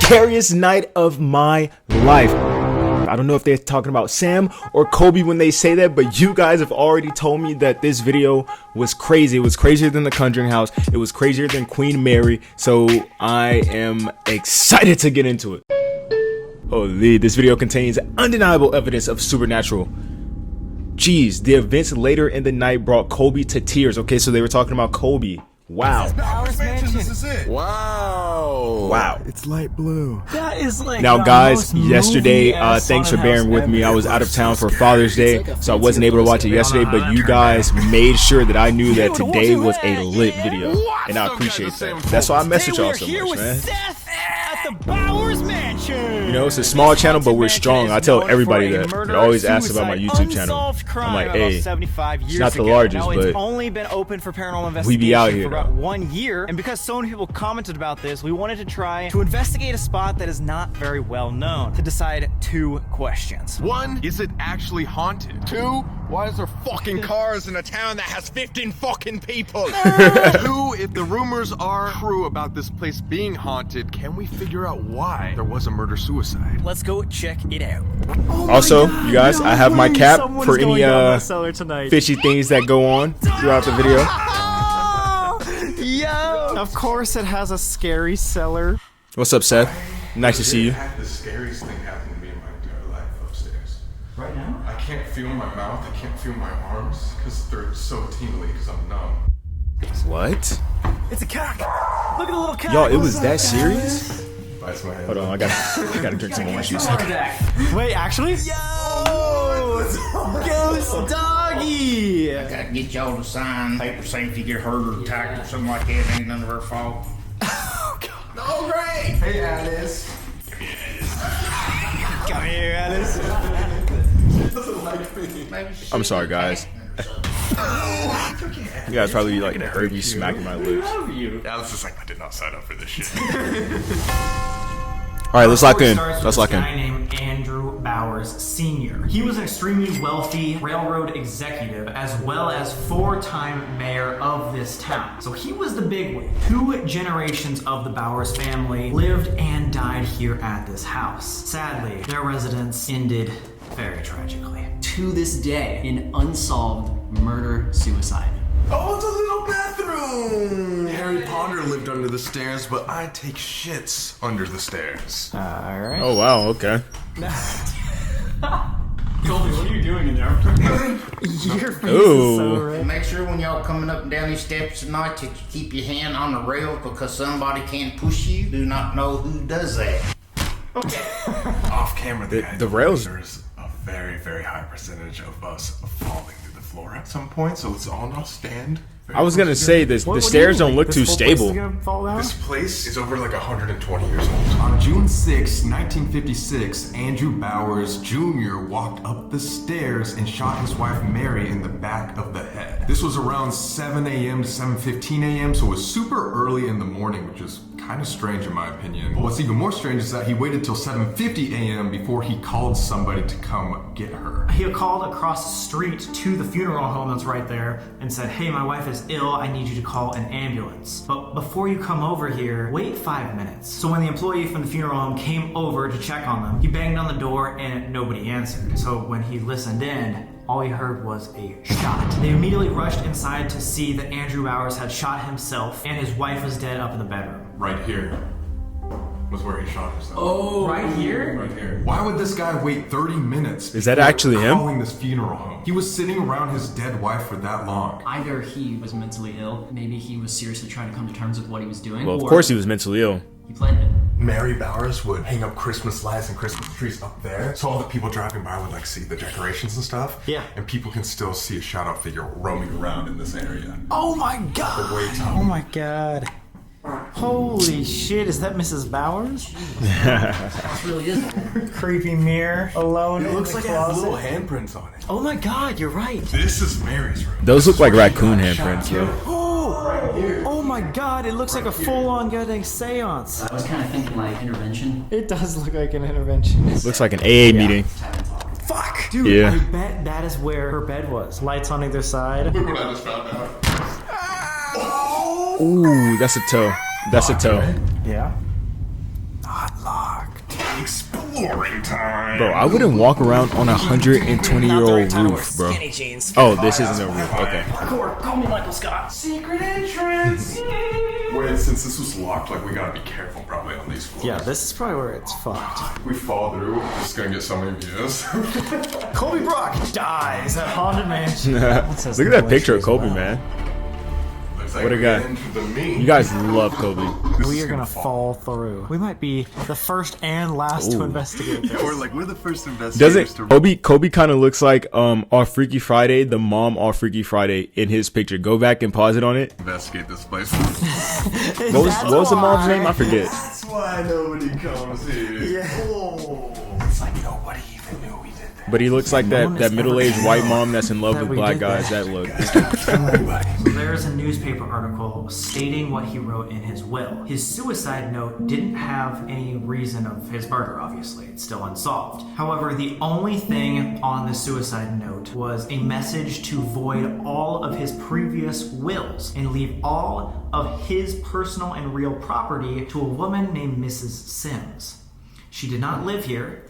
scariest night of my life. I don't know if they're talking about Sam or Colby when they say that, but you guys have already told me that this video was crazy. It was crazier than the Conjuring House. It was crazier than Queen Mary. So I am excited to get into it. Holy, this video contains undeniable evidence of supernatural. Jeez, the events later in the night brought Colby to tears. Okay, so they were talking about Colby. Wow. This is it. Wow. Wow. It's light blue. That is like now, guys, yesterday, thanks for bearing with me. I was out of town for Father's Day, so I wasn't able to watch it yesterday, but you guys made sure that I knew that today was a lit video, and I appreciate that. That's why I message y'all so much, man. You know, it's a small channel, but we're strong. I tell everybody that. They always ask about my YouTube channel. I'm like, hey, it's not the largest, but it's only been open for paranormal investigation we be out here for about 1 year. And because so many people commented about this, we wanted to try to investigate a spot that is not very well known to decide 2 questions. 1, is it actually haunted? 2, why is there fucking cars in a town that has 15 fucking people? 2, if the rumors are true about this place being haunted, can we figure out why there was a murder-suicide? Let's go check it out. Also, you guys, I have my cap for any fishy things that go on throughout the video. Yo! Of course it has a scary cellar. What's up, Seth? Nice to see you. I had the scariest thing happen to me in my entire life upstairs. Right now? I can't feel my mouth, I can't feel my arms, because they're so tingly, because I'm numb. What? It's a cock! Look at the little cock! Y'all, it was that serious? Bites my head. Hold on, I gotta drink some orange juice. Wait, actually? Yo! Ghost doggy! I gotta get y'all to sign paper saying if you get hurt or attacked or something like that, it ain't none of our fault. Oh, God. Oh, great! Hey, Alice. Come here, Alice. She doesn't like me. I'm sorry, guys. You guys probably like heard me smacking my lips. Alice is like, I did not sign up for this shit. Alright, let's lock in. Let's lock in. A guy named Andrew Bowers Sr. He was an extremely wealthy railroad executive as well as 4-time mayor of this town. So he was the bigwig. 2 generations of the Bowers family lived and died here at this house. Sadly, their residence ended very tragically. To this day, an unsolved murder-suicide. Oh, it's a little bathroom! Harry Potter lived under the stairs, but I take shits under the stairs. Alright. Oh wow, okay. Colby, what are you doing in there? Your face Ooh. is so red. Make sure when y'all coming up and down these steps tonight that you keep your hand on the rail because somebody can push you. Do not know who does that. Off camera, The rails. There's a very, very high percentage of us falling through the floor at some point, so let's all now stand. I was gonna say this. The stairs don't look too stable. This place is over like 120 years old. On June 6, 1956, Andrew Bowers Jr. walked up the stairs and shot his wife Mary in the back of the head. This was around 7 a.m. to 7:15 a.m., so it was super early in the morning, which is kind of strange in my opinion. But what's even more strange is that he waited till 7:50 a.m. before he called somebody to come get her. He called across the street to the funeral home that's right there and said, hey, my wife is ill, I need you to call an ambulance. But before you come over here, wait 5 minutes. So when the employee from the funeral home came over to check on them, he banged on the door and nobody answered. So when he listened in, all he heard was a shot. They immediately rushed inside to see that Andrew Bowers had shot himself and his wife was dead up in the bedroom. Right here was where he shot himself. Oh, right here? Right here. Why would this guy wait 30 minutes? Is that before actually him? calling this funeral home? He was sitting around his dead wife for that long. Either he was mentally ill, maybe he was seriously trying to come to terms with what he was doing. Well, of or course he was mentally ill. He planned it. Mary Bowers would hang up Christmas lights and Christmas trees up there, so all the people driving by would like see the decorations and stuff. Yeah. And people can still see a shadow figure roaming around in this area. Oh my god! The way top. Oh my god. Holy shit, is that Mrs. Bowers? This really is. Creepy mirror, alone It in looks the like it has closet. little handprints on it. Oh my god, you're right. This is Mary's room. Those look like This is where she raccoon got shot, handprints, too. yo. Oh my god, it looks like a full-on goddamn seance. I was kind of thinking like intervention. It does look like an intervention. Looks like an AA meeting. Fuck! Dude, Yeah. I bet that is where her bed was. Lights on either side. Look what I just found out. Ooh, that's a toe. That's a toe. Yeah. Not Exploring time. Bro, I wouldn't walk around on a 120-year-old roof, bro. Oh, this isn't a roof. Okay. Parkour, call me Michael Scott. Secret entrance. Wait, since this was locked, like we gotta be careful probably on these floors. Yeah, this is probably where it's fucked. We fall through, it's gonna get so many views. Colby Brock dies at Haunted Mansion. Look at that picture of Kobe, man. What a guy. You guys love Kobe. We are gonna fall through. We might be the first and last to investigate this. We're the first investigators. Doesn't Kobe kind of looks like our Freaky Friday, the mom off Freaky Friday in his picture. Go back and pause it on it. Investigate this place. What was the mom's name? I forget. That's why nobody comes here. Yeah. Oh. It's like nobody even knew we did that. But he looks like that middle-aged white mom that's in love with black guys. That look. There's a newspaper article stating what he wrote in his will. His suicide note didn't have any reason of his murder, obviously. It's still unsolved. However, the only thing on the suicide note was a message to void all of his previous wills and leave all of his personal and real property to a woman named Mrs. Sims. She did not live here.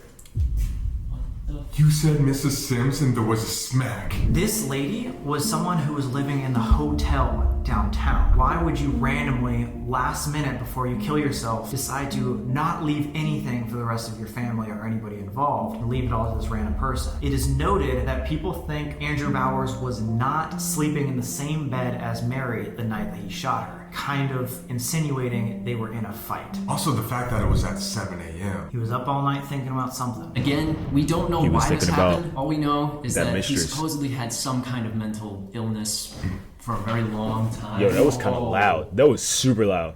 You said Mrs. Sims and there was a smack. This lady was someone who was living in the hotel downtown. Why would you randomly, last minute before you kill yourself, decide to not leave anything for the rest of your family or anybody involved and leave it all to this random person? It is noted that people think Andrew Bowers was not sleeping in the same bed as Mary the night that he shot her, kind of insinuating they were in a fight. Also the fact that it was at 7 a.m. He was up all night thinking about something. Again, we don't know He was why this thinking about happened. All we know is that he mistress. supposedly had some kind of mental illness for a very long time. Yo, that was kind of loud. That was super loud.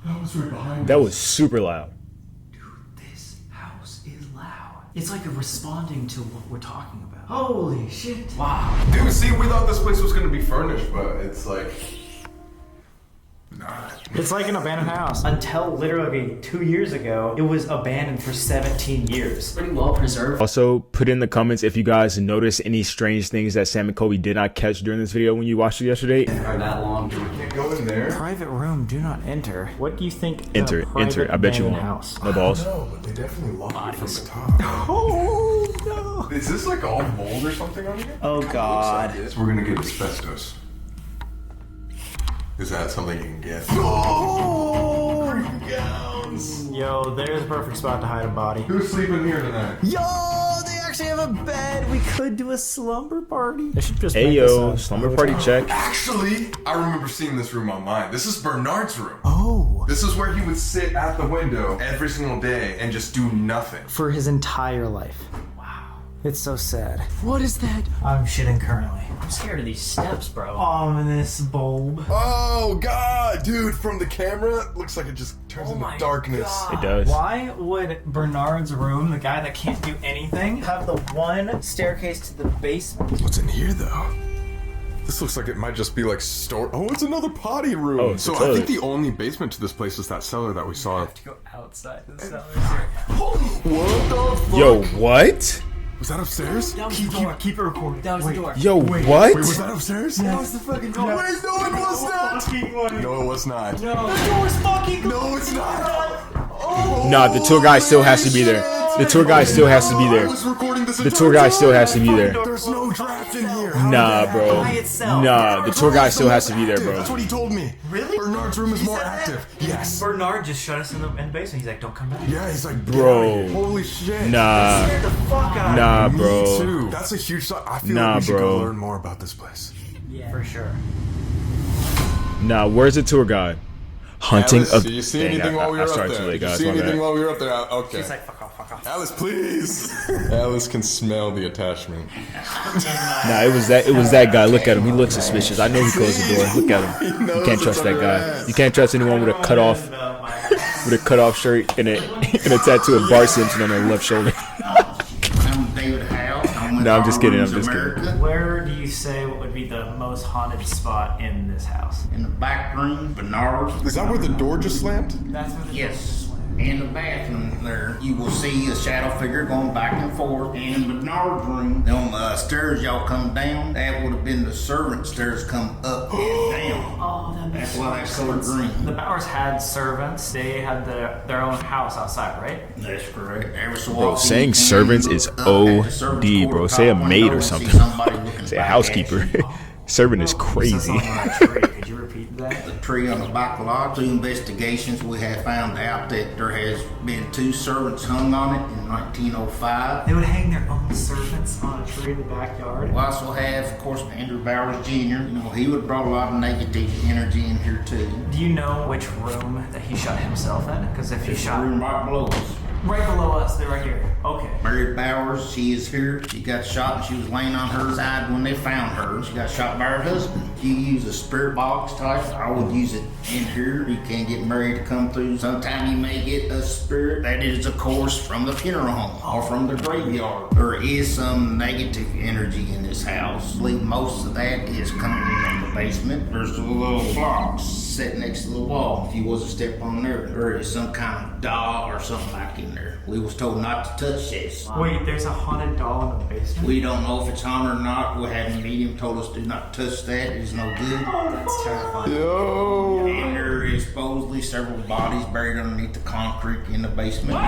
That was right behind That was super loud. Dude, this house is loud. It's like responding to what we're talking about. Holy shit. Wow. Dude, see, we thought this place was gonna be furnished, but it's like... Nah. It's like an abandoned house. Until literally 2 years ago, it was abandoned for 17 years. Pretty well preserved. Also, put in the comments if you guys notice any strange things that Sam and Colby did not catch during this video when you watched it yesterday. That long. Can't go in there. Private room, do not enter. What do you think? Enter. I bet you won't. House. No balls. No, but they definitely locked it from the top. Oh no! Is this like all mold or something on here? Oh god. We're gonna get asbestos. Is that something you can get? Yo, there's a perfect spot to hide a body. Who's sleeping here tonight? Yo, they actually have a bed. We could do a slumber party. I should just Hey make this yo, a slumber party check. Actually, I remember seeing this room online. This is Bernard's room. Oh. This is where he would sit at the window every single day and just do nothing. For his entire life. Wow. It's so sad. What is that? I'm shitting currently. I'm scared of these steps, bro. Ominous bulb. Oh god, dude, from the camera, looks like it just turns into darkness. It does. Why would Bernard's room, the guy that can't do anything, have the one staircase to the basement? What's in here though? This looks like it might just be like store. Oh, it's another potty room. Oh, it's So a I toilet. think the only basement to this place is that cellar that we saw. To go outside the cellar. What the fuck? Yo, what? Was that upstairs? That was the door. Keep it recording. That was the door. Yo, Wait, what? was that upstairs? That was the fucking door. Wait, no, it was not. No, it was not. No. The door's fucking No, it's not. Nah, the tour guide still has to be there. The tour guide still has to be I there. was recording this The tour guide still has to be there. There's no draft in here. Nah, bro. by itself. Nah, the tour guide still has to be there, bro. That's what he told me. Really? Bernard's room is He more said that? active. Yes. Bernard just shut us in the basement. He's like, don't come back. Yeah, he's like, Bro. holy shit. Nah, Scared the fuck out of nah, Me bro. too. That's a huge sign. I feel Nah, like we should bro. go learn more about this place. me. Yeah, for sure. Nah, where's the tour guide? Hunting Alice, of. did you see Dang, anything while we I were up started there? too late, Did you guys. see My anything bad. while we were up there? Okay. He's like, fuck off, fuck off. Alice, please. Alice can smell the attachment. Nah, it was that guy. Look at him. He looks suspicious. I know he closed the door. Look at him. You can't trust that guy. You can't trust anyone with a cut off shirt and a tattoo of Bart Simpson on their left shoulder. I'm David Howe. No, I'm just kidding, I'm just kidding. America. Where do you say what would be the most haunted spot in this house? In the back room, Bernard. Is that where the door just slammed? That's where the Yes. In the bathroom there, you will see a shadow figure going back and forth. And in Bernard's room, them stairs y'all come down, that would have been the servant stairs come up and down. Oh, that makes That's why that's colored green. The Bowers had servants. They had their own house outside, right? That's correct. Every so Bro, often saying you can servants look is up at the servants' OD, bro. quarter Say a top maid window or and see something. somebody looking Say a back housekeeper. at you. Servant is Says crazy. something on that tree. Could you repeat that? The tree on the back lot. Through investigations, we have found out that there has been 2 servants hung on it in 1905. They would hang their own servants on a tree in the backyard. We also have, of course, Andrew Bowers Jr. You know, he would have brought a lot of negative energy in here too. Do you know which room that he shot himself in? Because if he This shot room right below us. right below us, they're right here. Okay. Mary Bowers, she is here. She got shot and she was laying on her side when they found her. She got shot by her husband. You use a spirit box type. I would use it in here. You can't get Mary to come through. Sometime you may get a spirit that is, of course, from the funeral home or from the graveyard. There is some negative energy in this house. I believe most of that is coming from the basement. There's a little box set next to the wall. If you was to step on there is some kind of doll or something back in there. We was told not to touch this. Wait, there's a haunted doll in the basement? We don't know if it's haunted or not. We had a medium told us do not touch that. It's no good. Oh, that's terrifying. And there is supposedly several bodies buried underneath the concrete in the basement.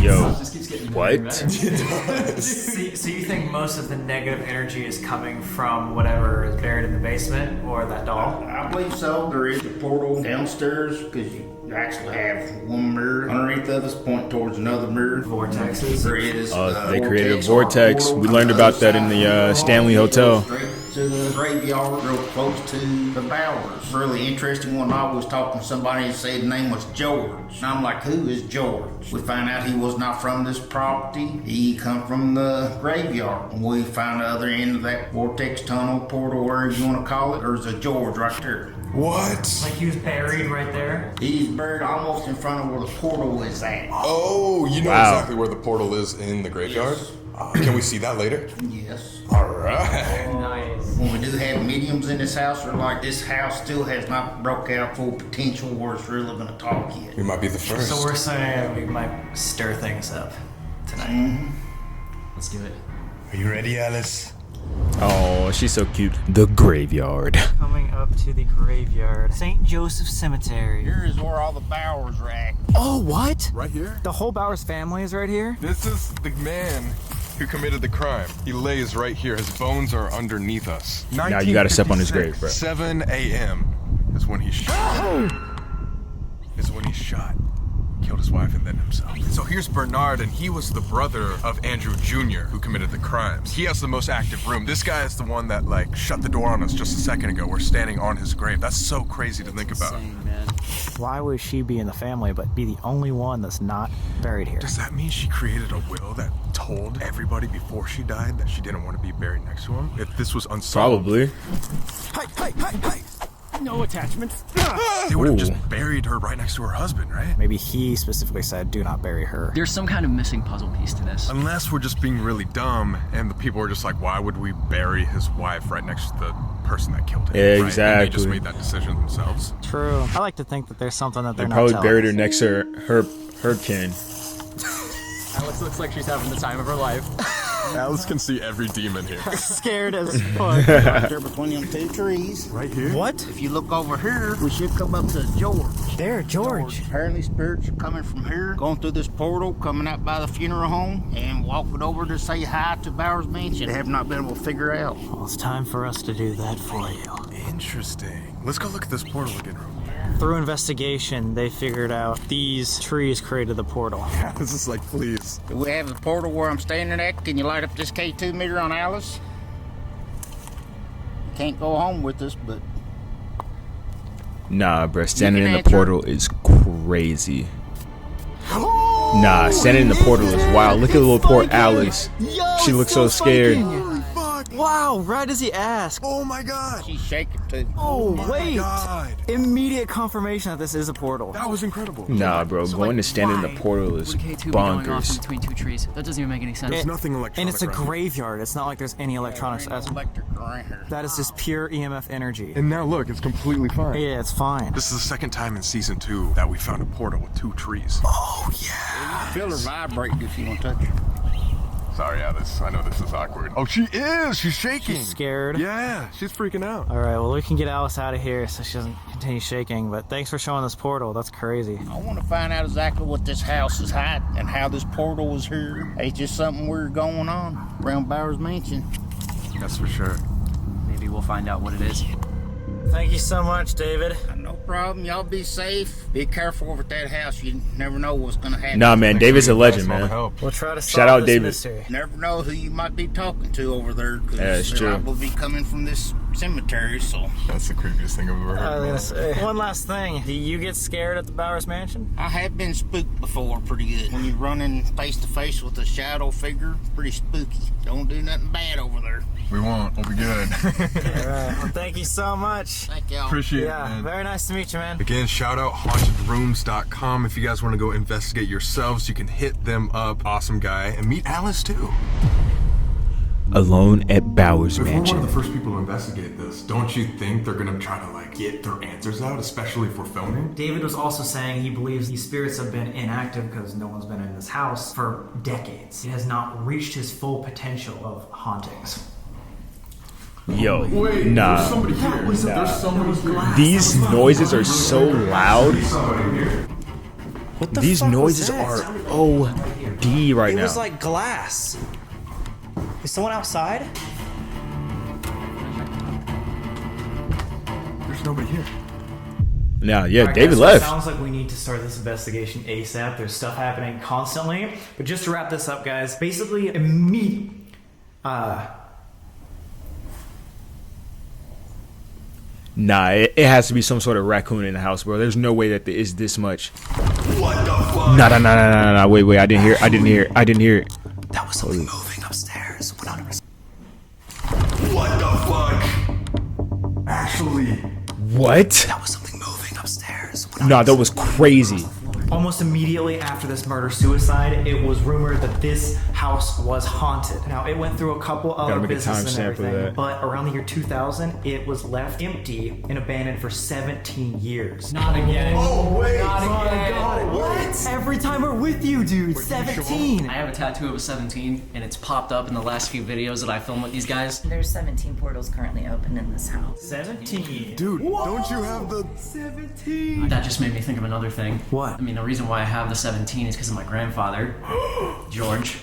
Yo, Just keeps getting what? better. So you think most of the negative energy is coming from whatever is buried in the basement or that doll? I believe so. There is a portal downstairs because you actually have one mirror underneath of us point towards another mirror. Vortexes? There is They created a vortex or vortex. portal We on learned the about other that in side the of Stanley hall. Hotel. Straight to the graveyard, real close to the Bowers. Really interesting one. I was talking to somebody and said the name was George. And I'm like, who is George? We found out he was not from this property. He come from the graveyard. And we found the other end of that vortex tunnel, portal, wherever you want to call it. There's a George right there. What? Like he was buried right there? He's buried almost in front of where the portal is at. Oh, you know Wow. exactly where the portal is in the graveyard? Can we see that later? Yes. Alright. Nice. When we do have mediums in this house, or like this house still has not broke out full potential where it's really going to talk yet. We might be the first. So we're saying we might stir things up tonight. Let's do it. Are you ready, Alice? Oh, she's so cute. The graveyard. Coming up to the graveyard. St. Joseph Cemetery. Here is where all the Bowers are at. Oh, what? Right here? The whole Bowers family is right here? This is the man who committed the crime. He lays right here. His bones are underneath us. Now you gotta step on his grave, bro. 7 a.m. is when he shot. Killed his wife and then himself. So here's Bernard, and he was the brother of Andrew Jr., who committed the crimes. He has the most active room. This guy is the one that, like, shut the door on us just a second ago. We're standing on his grave. That's so crazy to think about. Insane, man. Why would she be in the family but be the only one that's not buried here? Does that mean she created a will that told everybody before she died that she didn't want to be buried next to him? If this was unsolved, Probably. No attachments. they would have Ooh. just buried her right next to her husband, right? Maybe he specifically said, do not bury her. There's some kind of missing puzzle piece to this. Unless we're just being really dumb and the people are just like, why would we bury his wife right next to the person that killed him? Yeah, right? And they exactly. just made that decision themselves. True. I like to think that there's something that They they're probably not buried her telling next to her kin. Alex looks like she's having the time of her life. Alice can see every demon here. us. Scared as fuck. Right there between them 2 trees. Right here? What? If you look over here, we should come up to George. There, George. Apparently spirits are coming from here, going through this portal, coming out by the funeral home, and walking over to say hi to Bowers Mansion. They have not been able to figure out. Well, it's time for us to do that for you. Interesting. Let's go look at this portal again real quick. Through investigation, they figured out these trees created the portal. This is like, please. Do we have the portal where I'm standing at? Can you light up this K2 meter on Alice? You can't go home with us, but Nah, bro. Standing You in can the answer. portal is crazy. Nah, standing in the portal is wild. Look at little poor Alice. She looks so scared. Wow, right as he asked. Oh my god! She's shaking too. Oh, my wait. God. Immediate confirmation that this is a portal. That was incredible. Nah, bro, So, going like, to stand in why the portal is would K2 be going off in bonkers. between two trees? That doesn't even make any sense. There's nothing electronic. And it's a around here. graveyard. It's not like there's any electronics. There ain't no electric around here. That is just pure EMF energy. And now look, it's completely fine. Yeah, it's fine. This is the second time in season 2 that we found a portal with 2 trees. Oh yeah. Feel her vibrating if you want to touch her. Sorry, Alice. I know this is awkward. Oh, she is. She's shaking. She's scared. Yeah, she's freaking out. All right, well, we can get Alice out of here so she doesn't continue shaking, but thanks for showing this portal. That's crazy. I want to find out exactly what this house is hiding and how this portal was here. It's just something weird going on around Bowers Mansion. That's for sure. Maybe we'll find out what it is. Thank you so much, David. No problem. Y'all be safe. Be careful over at that house. You never know what's going to happen. Nah, man, David's a legend, Thanks for all the man. help. We'll try to solve Shout out this David. mystery. Never know who you might be talking to over there. Cause Yeah, it's they're true. liable to be coming from this cemetery, so. That's the creepiest thing I've ever heard. I was in my gonna life. say, one last thing. Do you get scared at the Bowers Mansion? I have been spooked before pretty good. When you're running face to face with a shadow figure, pretty spooky. Don't do nothing bad over there. We won't. We'll be good. All right. Well, thank you so much. Thank y'all. Appreciate it, Yeah, man. very nice to meet you, man. Again, shout out hauntedrooms.com. If you guys want to go investigate yourselves, you can hit them up. Awesome guy. And meet Alice too. Alone at Bowers If we're one Mansion. of the first people to investigate this, don't you think they're gonna try to like get their answers out, especially if we're filming? David was also saying he believes these spirits have been inactive because no one's been in this house for decades. It has not reached his full potential of hauntings. Yo, Wait, there's nah. somebody here. There's somebody here. These noises are so loud. Somebody here. What the These fuck noises was are that? OD right It now. was like glass. Is someone outside? There's nobody here. Nah, yeah, Alright, David guys, so left. It sounds like we need to start this investigation ASAP. There's stuff happening constantly. But just to wrap this up, guys, basically Nah, it has to be some sort of raccoon in the house, bro. There's no way that there is this much. What the fuck? Nah. Wait. I didn't hear it. That was something moving upstairs. 100%. What the fuck? Actually, What? That was something moving upstairs. Nah, that was crazy. almost immediately after this murder-suicide, it was rumored that this house was haunted. Now, it went through a couple other make a businesses and timestamp of everything, that. but around the year 2000, it was left empty and abandoned for 17 years. Not again. oh wait, Not again. What? Every time we're with you, dude. 17. I have a tattoo of a 17, and it's popped up in the last few videos that I filmed with these guys. There's 17 portals currently open in this house. 17. Dude, don't you have the... 17. That just made me think of another thing. What? I mean, the reason why I have the 17 is because of my grandfather, George,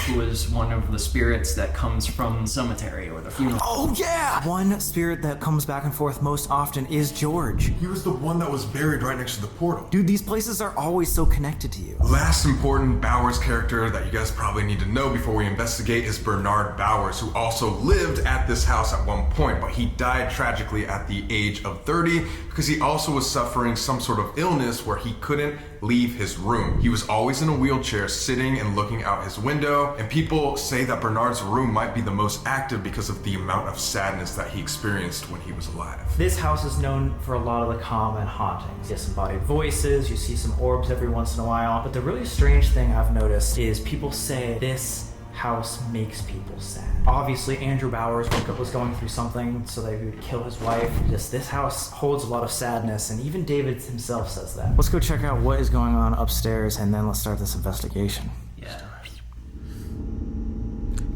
who is one of the spirits that comes from the cemetery or the funeral. Oh, yeah! One spirit that comes back and forth most often is George. he was the one that was buried right next to the portal. Dude, these places are always so connected to you. Last important Bowers character that you guys probably need to know before we investigate is Bernard Bowers, who also lived at this house at one point, but he died tragically at the age of 30 because he also was suffering some sort of illness where he couldn't leave his room. He was always in a wheelchair, sitting and looking out his window, and people say that Bernard's room might be the most active because of the amount of sadness that he experienced when he was alive. This house is known for a lot of the common hauntings. Disembodied voices, you see some orbs every once in a while, but the really strange thing I've noticed is people say this house makes people sad. Obviously, Andrew Bowers was going through something, so that he would kill his wife. Just this house holds a lot of sadness, and even David himself says that. Let's go check out what is going on upstairs, and then let's start this investigation. Yeah.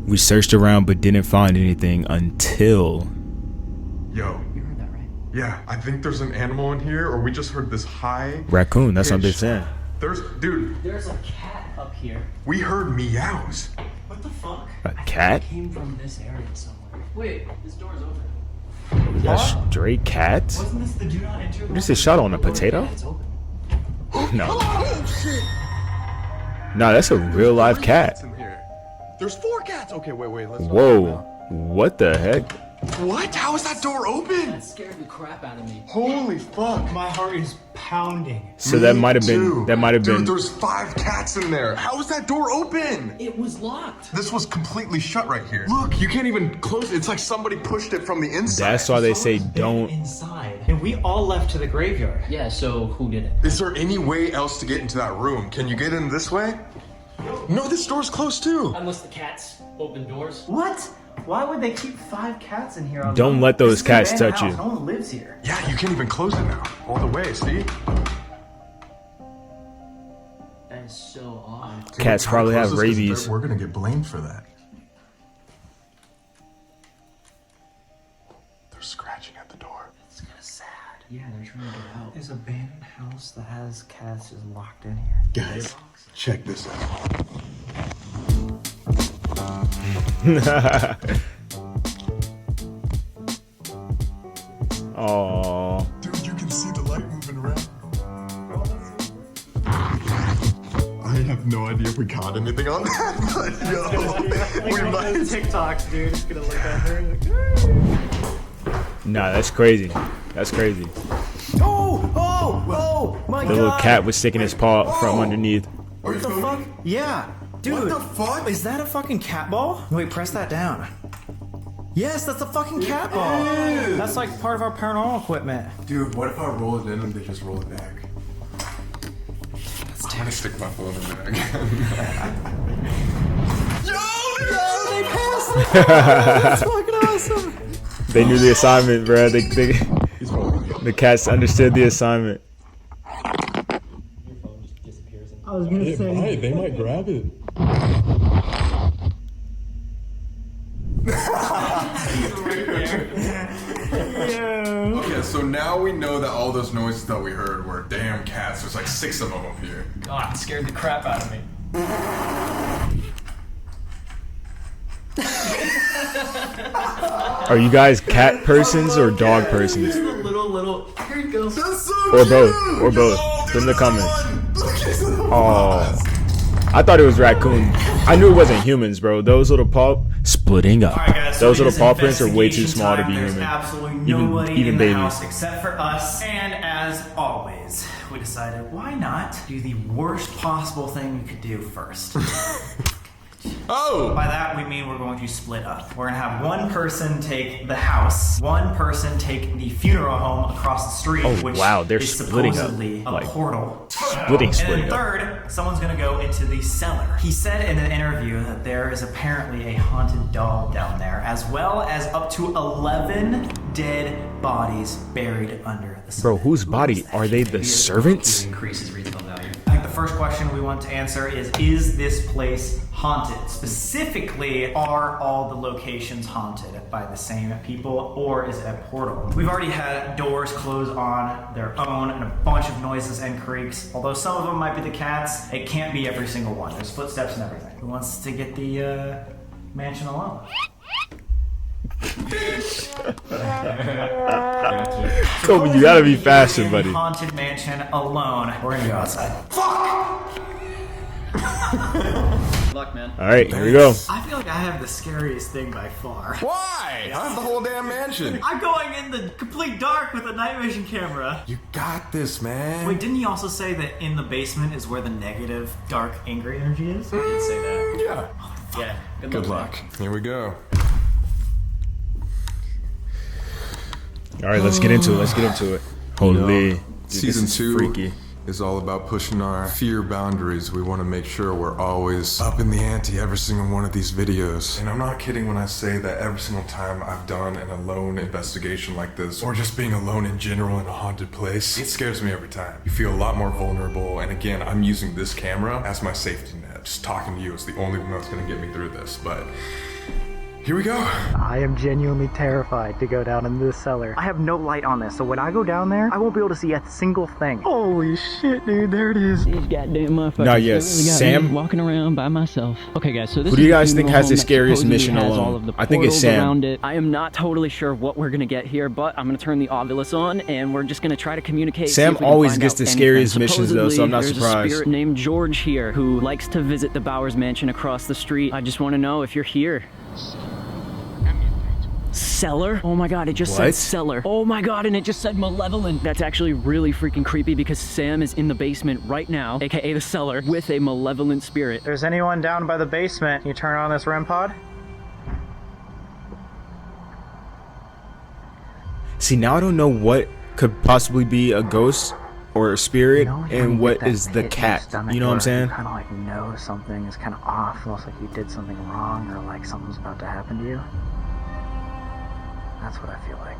We searched around but didn't find anything until... Yo. You heard that, right? Yeah, I think there's an animal in here, or we just heard this high Raccoon, that's what they're pitched- saying. Dude, There's a cat up here. we heard meows. What the fuck? A cat? Came from this area somewhere. Wait, this door's open. A stray cat? Wasn't this the do not enter? What is this shot on a potato? It's open. No. No, that's a real live cat. in here. There's 4 cats. Okay, wait. Let's Whoa. What the heck? What? How is that door open? That scared the crap out of me. Holy fuck. My heart is pounding. So that might have been. That might have been. Dude, there's 5 cats in there. How is that door open? It was locked. This was completely shut right here. Look, you can't even close it. It's like somebody pushed it from the inside. That's why they say Someone's been don't. inside, and we all left to the graveyard. Yeah, so who did it? Is there any way else to get into that room? Can you get in this way? No, this door's closed too. Unless the cats open doors. What? Why would they keep 5 cats in here? Don't let those This is cats an abandoned touch you. house. No one lives here. Yeah, you can't even close it now. All the way, see? That is so odd. Cats probably have Close this 'cause rabies. We're gonna get blamed for that. They're scratching at the door. It's kind of sad. Yeah, they're trying to get out. There's an abandoned house that has cats just locked in here. Guys, check this out. Oh. Dude, you can see the light moving around. I have no idea if we caught anything on that, but yo, we might. TikToks, dude. It's gonna look at her. Nah, that's crazy. That's crazy. Oh my The little cat was sticking his paw from underneath. What the fuck? Yeah, dude. What the fuck? Is that a fucking cat ball? Wait, press that down. Yes, that's a fucking cat ball. That's like part of our paranormal equipment. Dude, what if I roll it in and they just roll it back? I'm gonna stick my phone in there again. They passed it. That's fucking awesome. They knew the assignment, bro. The cats understood the assignment. I was gonna say. They might grab it. Okay, so now we know that all those noises that we heard were damn cats. There's like 6 of them up here. God, it scared the crap out of me. Are you guys cat persons or dog persons? Little. Here you go. That's so Or both. Or both. Put in the comments. Oh. I thought it was raccoon. I knew it wasn't humans, bro. Those little paw splitting up. Alright, guys, Those so little it is paw prints are way too investigation small to time. be There's human. absolutely Even- nobody even in the babies. house except for us. And as always, we decided why not do the worst possible thing we could do first. Oh! By that we mean we're going to split up. We're gonna have one person take the house, one person take the funeral home across the street, Oh, which wow, they're is splitting up, supposedly a like, portal. splitting And then up. third, someone's gonna go into the cellar. He said in an interview that there is apparently a haunted doll down there, as well as up to 11 dead bodies buried under the cellar. Bro, whose body? Are they the servants? Increases retail value. I think the first question we want to answer is this place haunted? Specifically, are all the locations haunted by the same people, or is it a portal? We've already had doors close on their own and a bunch of noises and creaks. Although some of them might be the cats, it can't be every single one. There's footsteps and everything. Who wants to get the mansion alone? Kobe, you gotta be faster, In the buddy. haunted mansion alone. We're gonna go outside. Good luck, man. Alright, here we go. I feel like I have the scariest thing by far. Why? I have the whole damn mansion. I'm going in the complete dark with a night vision camera. You got this, man. Wait, didn't he also say that in the basement is where the negative, dark, angry energy is? I did say that. Yeah. Yeah. Good luck. Here we go. Alright, let's get into it. Let's get into it. Holy. Dude, Season this is 2 freaky. is all about pushing our fear boundaries. We want to make sure we're always up in the ante every single one of these videos. And I'm not kidding when I say that every single time I've done an alone investigation like this, or just being alone in general in a haunted place, it scares me every time. You feel a lot more vulnerable, and again, I'm using this camera as my safety net. Just talking to you is the only one that's going to get me through this, but here we go. I am genuinely terrified to go down in this cellar. I have no light on this, so when I go down there, I won't be able to see a single thing. Holy shit, dude, there it is. These goddamn motherfuckers. Nah, yes, They really got Sam? me walking around by myself. Okay, guys, so this Who do you is guys the think funeral has the home that scariest supposedly mission has alone? all of the I think it's portals Sam. around it. I am not totally sure what we're gonna get here, but I'm gonna turn the Ovilus on, and we're just gonna try to communicate. Sam see if we can always find gets out the anything. scariest missions, though, so I'm not Supposedly, surprised. There's a spirit named George here who likes to visit the Bowers Mansion across the street. I just want to know if you're here. cellar. Oh my god, it just What? said cellar. Oh my god, and it just said malevolent. That's actually really freaking creepy because Sam is in the basement right now, aka the cellar, with a malevolent spirit. If there's anyone down by the basement, can you turn on this REM pod? See, now I don't know what could possibly be a ghost or a spirit and what is the cat. You know what I'm saying? Kind of like know something is kind of off, almost like you did something wrong or like something's about to happen to you. That's what I feel like.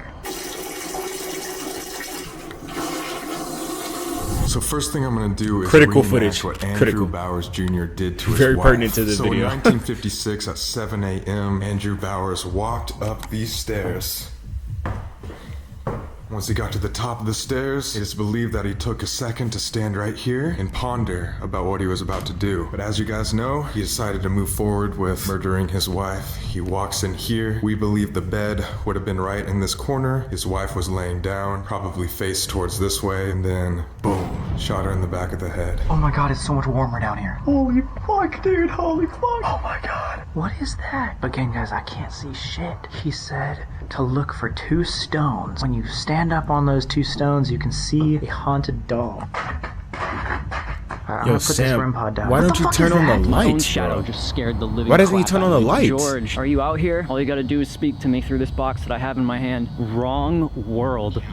So first thing I'm going to do is critical reenact footage. what Andrew Critical. Bowers Jr. did to his Very wife. pertinent to this so video. in 1956 at 7 a.m., Andrew Bowers walked up these stairs. Once he got to the top of the stairs, it is believed that he took a second to stand right here and ponder about what he was about to do. But as you guys know, he decided to move forward with murdering his wife. He walks in here. We believe the bed would have been right in this corner. His wife was laying down, probably face towards this way, and then boom, shot her in the back of the head. Oh my god, it's so much warmer down here. Holy fuck, dude, holy fuck. Oh my god. What is that? Again, guys, I can't see shit. He said to look for 2 stones. When you stand up on those 2 stones, you can see a haunted doll. I'm Yo, gonna put this REM Sam, pod down. why don't you turn on the His own lights, shadow bro? just scared the living Why doesn't he crap turn out on of the me. lights? George, are you out here? All you gotta do is speak to me through this box that I have in my hand. Wrong world.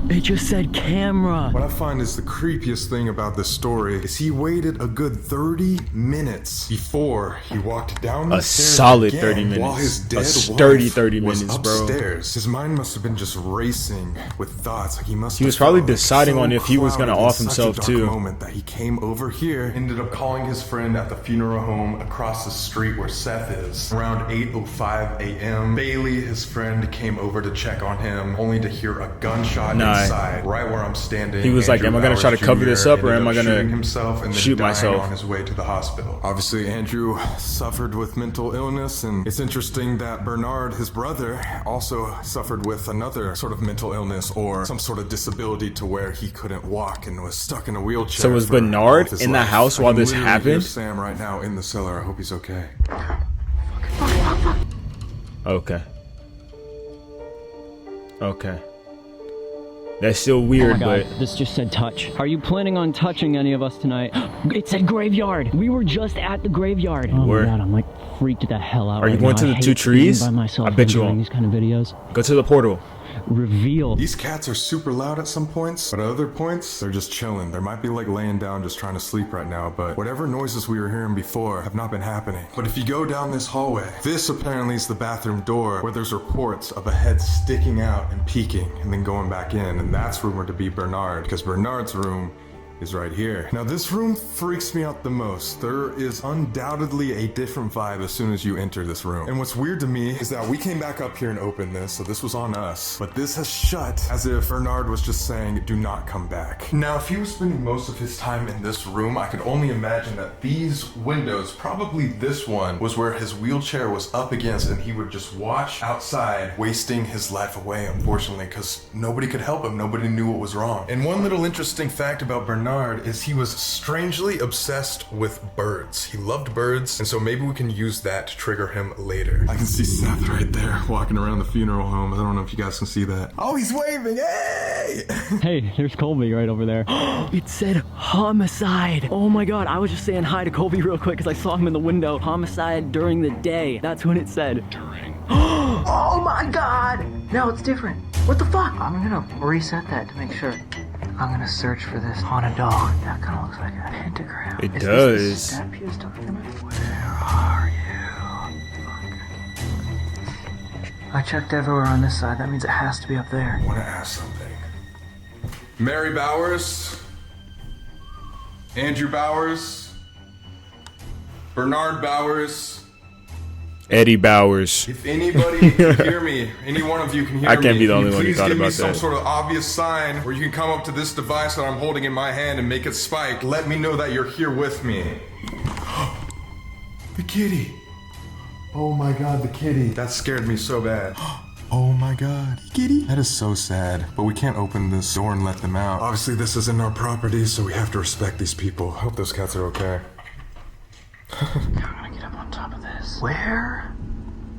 It just said camera. What I find is the creepiest thing about this story is he waited a good 30 minutes before he walked down the A stairs solid again 30 minutes. while his dead A sturdy wife 30 was minutes, bro. upstairs. His mind must have been just racing with thoughts. Like he must. He was have probably felt deciding so on if he was gonna clouded in off such a himself, dark too. Moment that he came over here, ended up calling his friend at the funeral home across the street where Seth is. Around 8:05 a.m., Bailey, his friend, came over to check on him, only to hear a gunshot inside, right where I'm standing. He was like, am I gonna try to cover this up, or am I gonna himself and shoot then myself? on his way to the hospital? Obviously, Andrew suffered with mental illness, and it's interesting that Bernard, his brother, also suffered with another sort of mental illness or some sort of disability to where he couldn't walk and was stuck in a wheelchair. So was for all Bernard of his in the life. house I while can this literally hear happened? Sam right now in the cellar. I hope he's okay. Okay. Okay. That's still weird, Oh my but God, this just said touch. Are you planning on touching any of us tonight? It said graveyard. We were just at the graveyard. Oh Where? my God, I'm like freaked the hell out. Are you right going now. to I the hate 2 trees? being by myself I bet you doing won't. these kind of videos. Go to the portal. Reveal. These cats are super loud at some points, but at other points, they're just chilling. They might be like laying down just trying to sleep right now, but whatever noises we were hearing before have not been happening. But if you go down this hallway, this apparently is the bathroom door where there's reports of a head sticking out and peeking and then going back in, and that's rumored to be Bernard, because Bernard's room is right here. Now this room freaks me out the most. There is undoubtedly a different vibe as soon as you enter this room. And what's weird to me is that we came back up here and opened this, so this was on us, but this has shut as if Bernard was just saying, do not come back. Now if he was spending most of his time in this room, I could only imagine that these windows, probably this one, was where his wheelchair was up against and he would just watch outside, wasting his life away, unfortunately, because nobody could help him. Nobody knew what was wrong. And one little interesting fact about Bernard is he was strangely obsessed with birds. He loved birds, and so maybe we can use that to trigger him later. I can see Seth right there walking around the funeral home. I don't know if you guys can see that. Oh, he's waving, hey! Hey, there's Colby right over there. It said homicide. Oh my God, I was just saying hi to Colby real quick because I saw him in the window. Homicide during the day. That's what it said. Oh my god! No, it's different. What the fuck? I'm gonna reset that to make sure. I'm gonna search for this haunted dog. That kind of looks like a pentagram. It Is does. This the step he was talking about? Where are you? I checked everywhere on this side. That means it has to be up there. I want to ask something. Mary Bowers, Andrew Bowers, Bernard Bowers. Eddie Bowers. If anybody can hear me, any one of you can hear me. I can't be the only one who please thought give me about some that. sort of obvious sign where you can come up to this device that I'm holding in my hand and make it spike. Let me know that you're here with me. The kitty. Oh my god, the kitty. That scared me so bad. Oh my god, kitty. That is so sad, but we can't open this door and let them out. Obviously this isn't our property, so we have to respect these people. I hope those cats are okay. I'm gonna get up on top of this. Where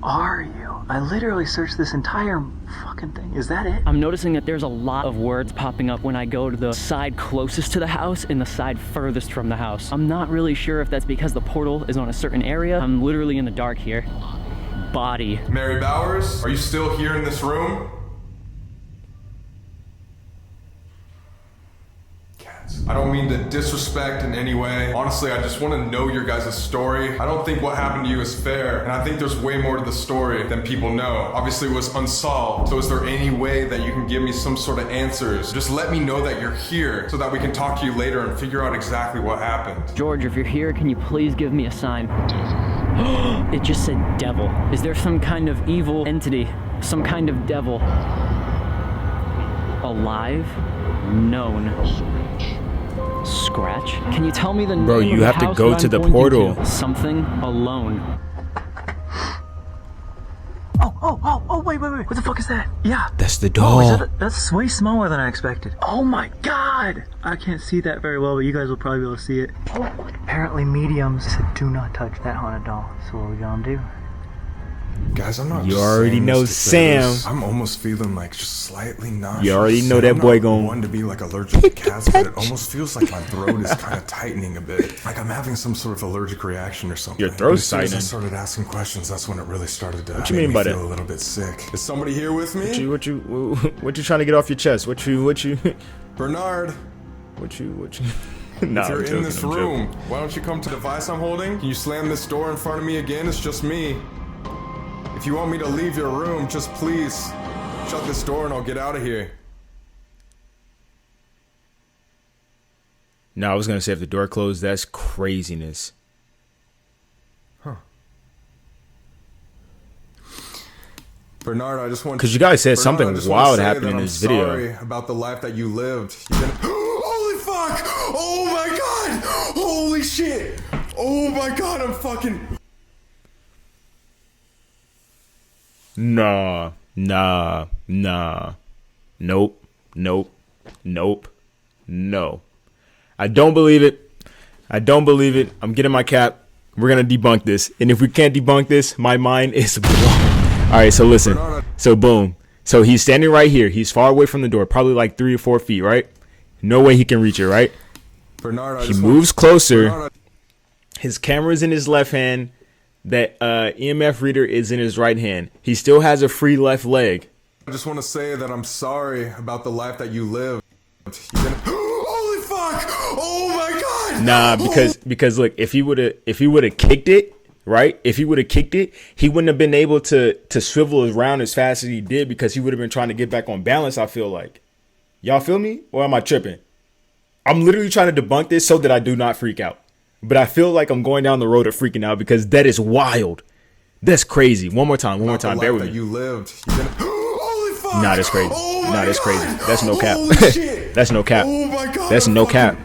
are you? I literally searched this entire fucking thing. Is that it? I'm noticing that there's a lot of words popping up when I go to the side closest to the house and the side furthest from the house. I'm not really sure if that's because the portal is on a certain area. I'm literally in the dark here. Body. Mary Bowers, are you still here in this room? I don't mean to disrespect in any way. Honestly, I just want to know your guys' story. I don't think what happened to you is fair, and I think there's way more to the story than people know. Obviously, it was unsolved, so is there any way that you can give me some sort of answers? Just let me know that you're here so that we can talk to you later and figure out exactly what happened. George, if you're here, can you please give me a sign? It just said devil. Is there some kind of evil entity? Some kind of devil? Alive? Known? Scratch? Can you tell me the name Bro, you of the have to house go that to I'm the going portal. into? Something alone. Oh, wait. What the fuck is that? Yeah. That's the Oh, doll. that's way smaller than I expected. Oh my god! I can't see that very well, but you guys will probably be able to see it. Apparently mediums said do not touch that haunted doll. So what are we gonna do? Guys, I'm not You just already saying know this to say this. Sam. I'm almost feeling like just slightly nauseous. You already know that I'm boy not gon' one to be like allergic to cats, but it almost feels like my throat is kind of tightening a bit. Like I'm having some sort of allergic reaction or something. Your throat's But as soon as tightening. I started asking questions, that's when it really started to What you make mean me by feel that? a little bit sick. Is somebody here with me? What you trying to get off your chest? What you Bernard, what you Nah, if you're I'm joking, in this I'm room, joking. why don't you come to the device I'm holding? Can you slam this door in front of me again? It's just me. If you want me to leave your room, just please shut this door and I'll get out of here. No, I was gonna say if the door closed, that's craziness. Bernard, I just want 'Cause you guys said Bernard, something I just wanna wild say happened that in I'm this video. Sorry about the life that you lived. You've been Holy fuck! Oh my god! Holy shit! Oh my god, I'm fucking Nah. Nope. No. I don't believe it. I'm getting my cap. We're gonna debunk this. And if we can't debunk this, my mind is blown. Alright, so listen. So boom. So he's standing right here. He's far away from the door, probably like 3 or 4 feet, right? No way he can reach it, right? Bernard, He moves closer. His camera's in his left hand. That EMF reader is in his right hand. He still has a free left leg. I just want to say that I'm sorry about the life that you lived. Holy fuck! Oh my god! Nah, because look, if he would have kicked it, right? If he would have kicked it, he wouldn't have been able to swivel around as fast as he did because he would have been trying to get back on balance, I feel like. Y'all feel me? Or am I tripping? I'm literally trying to debunk this so that I do not freak out. But I feel like I'm going down the road of freaking out because that is wild. That's crazy. One more time. Bear with me. You lived. Holy fuck! Nah, that's crazy. Oh Nah, that's crazy. That's no cap. Holy shit. That's no cap. Oh my god! That's no cap.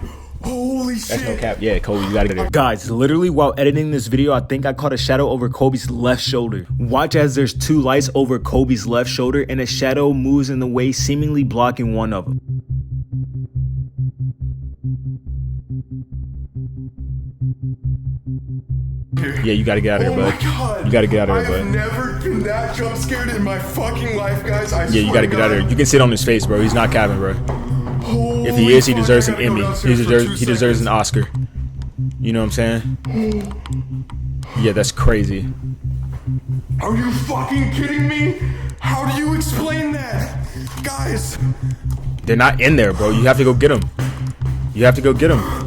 Holy shit! That's no cap. Yeah, Colby, you gotta get there. Guys, literally while editing this video, I think I caught a shadow over Colby's left shoulder. Watch as there's 2 lights over Colby's left shoulder and a shadow moves in the way, seemingly blocking one of them. Yeah, you gotta get out of here, Oh bud. my god! You gotta get out of here, I've bud. never been that jump scared in my fucking life, guys. I Yeah, you gotta get out of here. You can sit on his face, bro. He's not capping, bro. If he is, he deserves an Emmy. He deserves an Oscar. You know what I'm saying? Yeah, that's crazy. Are you fucking kidding me? How do you explain that? Guys! They're not in there, bro. You have to go get them. You have to go get them.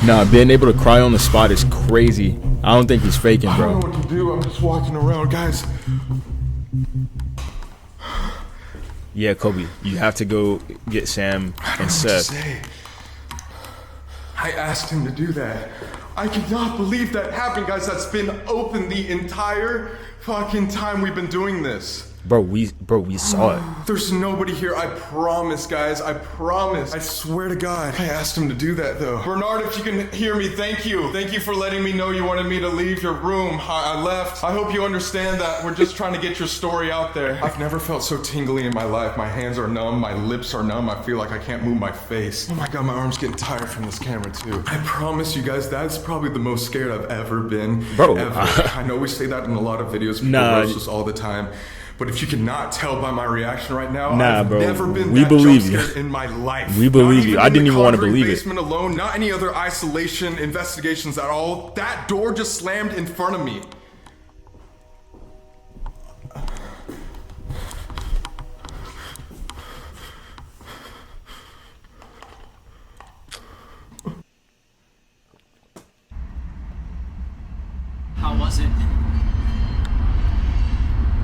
Nah, being able to cry on the spot is crazy. I don't think he's faking, I don't bro. know what to do. I'm just walking around, guys. Yeah, Colby, you have to go get Sam and Seth. I asked him to do that. I cannot believe that happened, guys. That's been open the entire fucking time we've been doing this. Bro, we saw it. There's nobody here. I promise, guys. I promise. I swear to God. I asked him to do that, though. Bernard, if you can hear me, thank you. Thank you for letting me know you wanted me to leave your room. I left. I hope you understand that we're just trying to get your story out there. I've never felt so tingly in my life. My hands are numb. My lips are numb. I feel like I can't move my face. Oh my God, my arm's getting tired from this camera, too. I promise you guys, that's probably the most scared I've ever been. Bro. Ever. I know we say that in a lot of videos. People roast us all the time. But if you cannot tell by my reaction right now, I've bro. never been We that believe jump you. scared in my life. We believe you. I didn't even want to Conjuring believe it. basement alone, not any other isolation investigations at all. That door just slammed in front of me. How was it?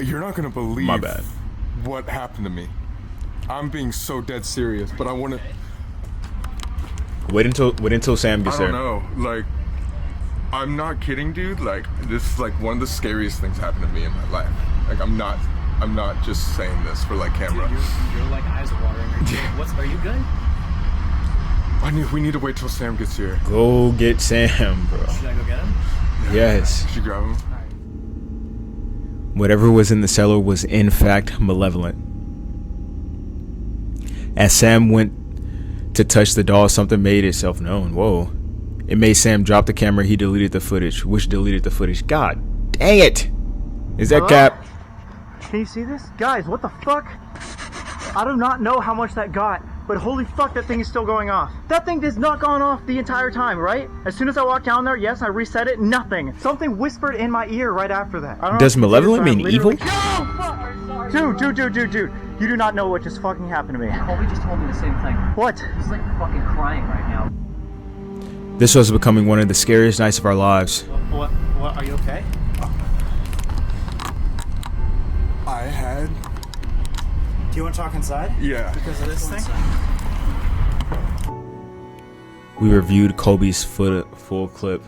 You're not gonna believe My bad. what happened to me. I'm being so dead serious, but I wanna. Wait until Sam gets I there. don't know. Like, I'm not kidding, dude. Like, this is like one of the scariest things happened to me in my life. Like, I'm not just saying this for like camera. Dude, you're like eyes are watering. Are you good? We need to wait till Sam gets here. Go get Sam, bro. Should I go get him? Yes. Should you grab him? Whatever was in the cellar was in fact malevolent. As Sam went to touch the doll, something made itself known. Whoa. It made Sam drop the camera. He deleted the footage. Which deleted the footage? God dang it. Is that Cap? Can you see this? Guys, what the fuck? I do not know how much that got, but holy fuck, that thing is still going off. That thing has not gone off the entire time, right? As soon as I walked down there, yes, I reset it, nothing. Something whispered in my ear right after that. I don't know Does if you malevolent see this, mean but I evil? literally- Dude. You do not know what just fucking happened to me. Colby just told me the same thing. What? He's like fucking crying right now. This was becoming one of the scariest nights of our lives. What? Are you okay? I had. Do you want to talk inside? Yeah. Because of this thing? We reviewed Colby's full clip.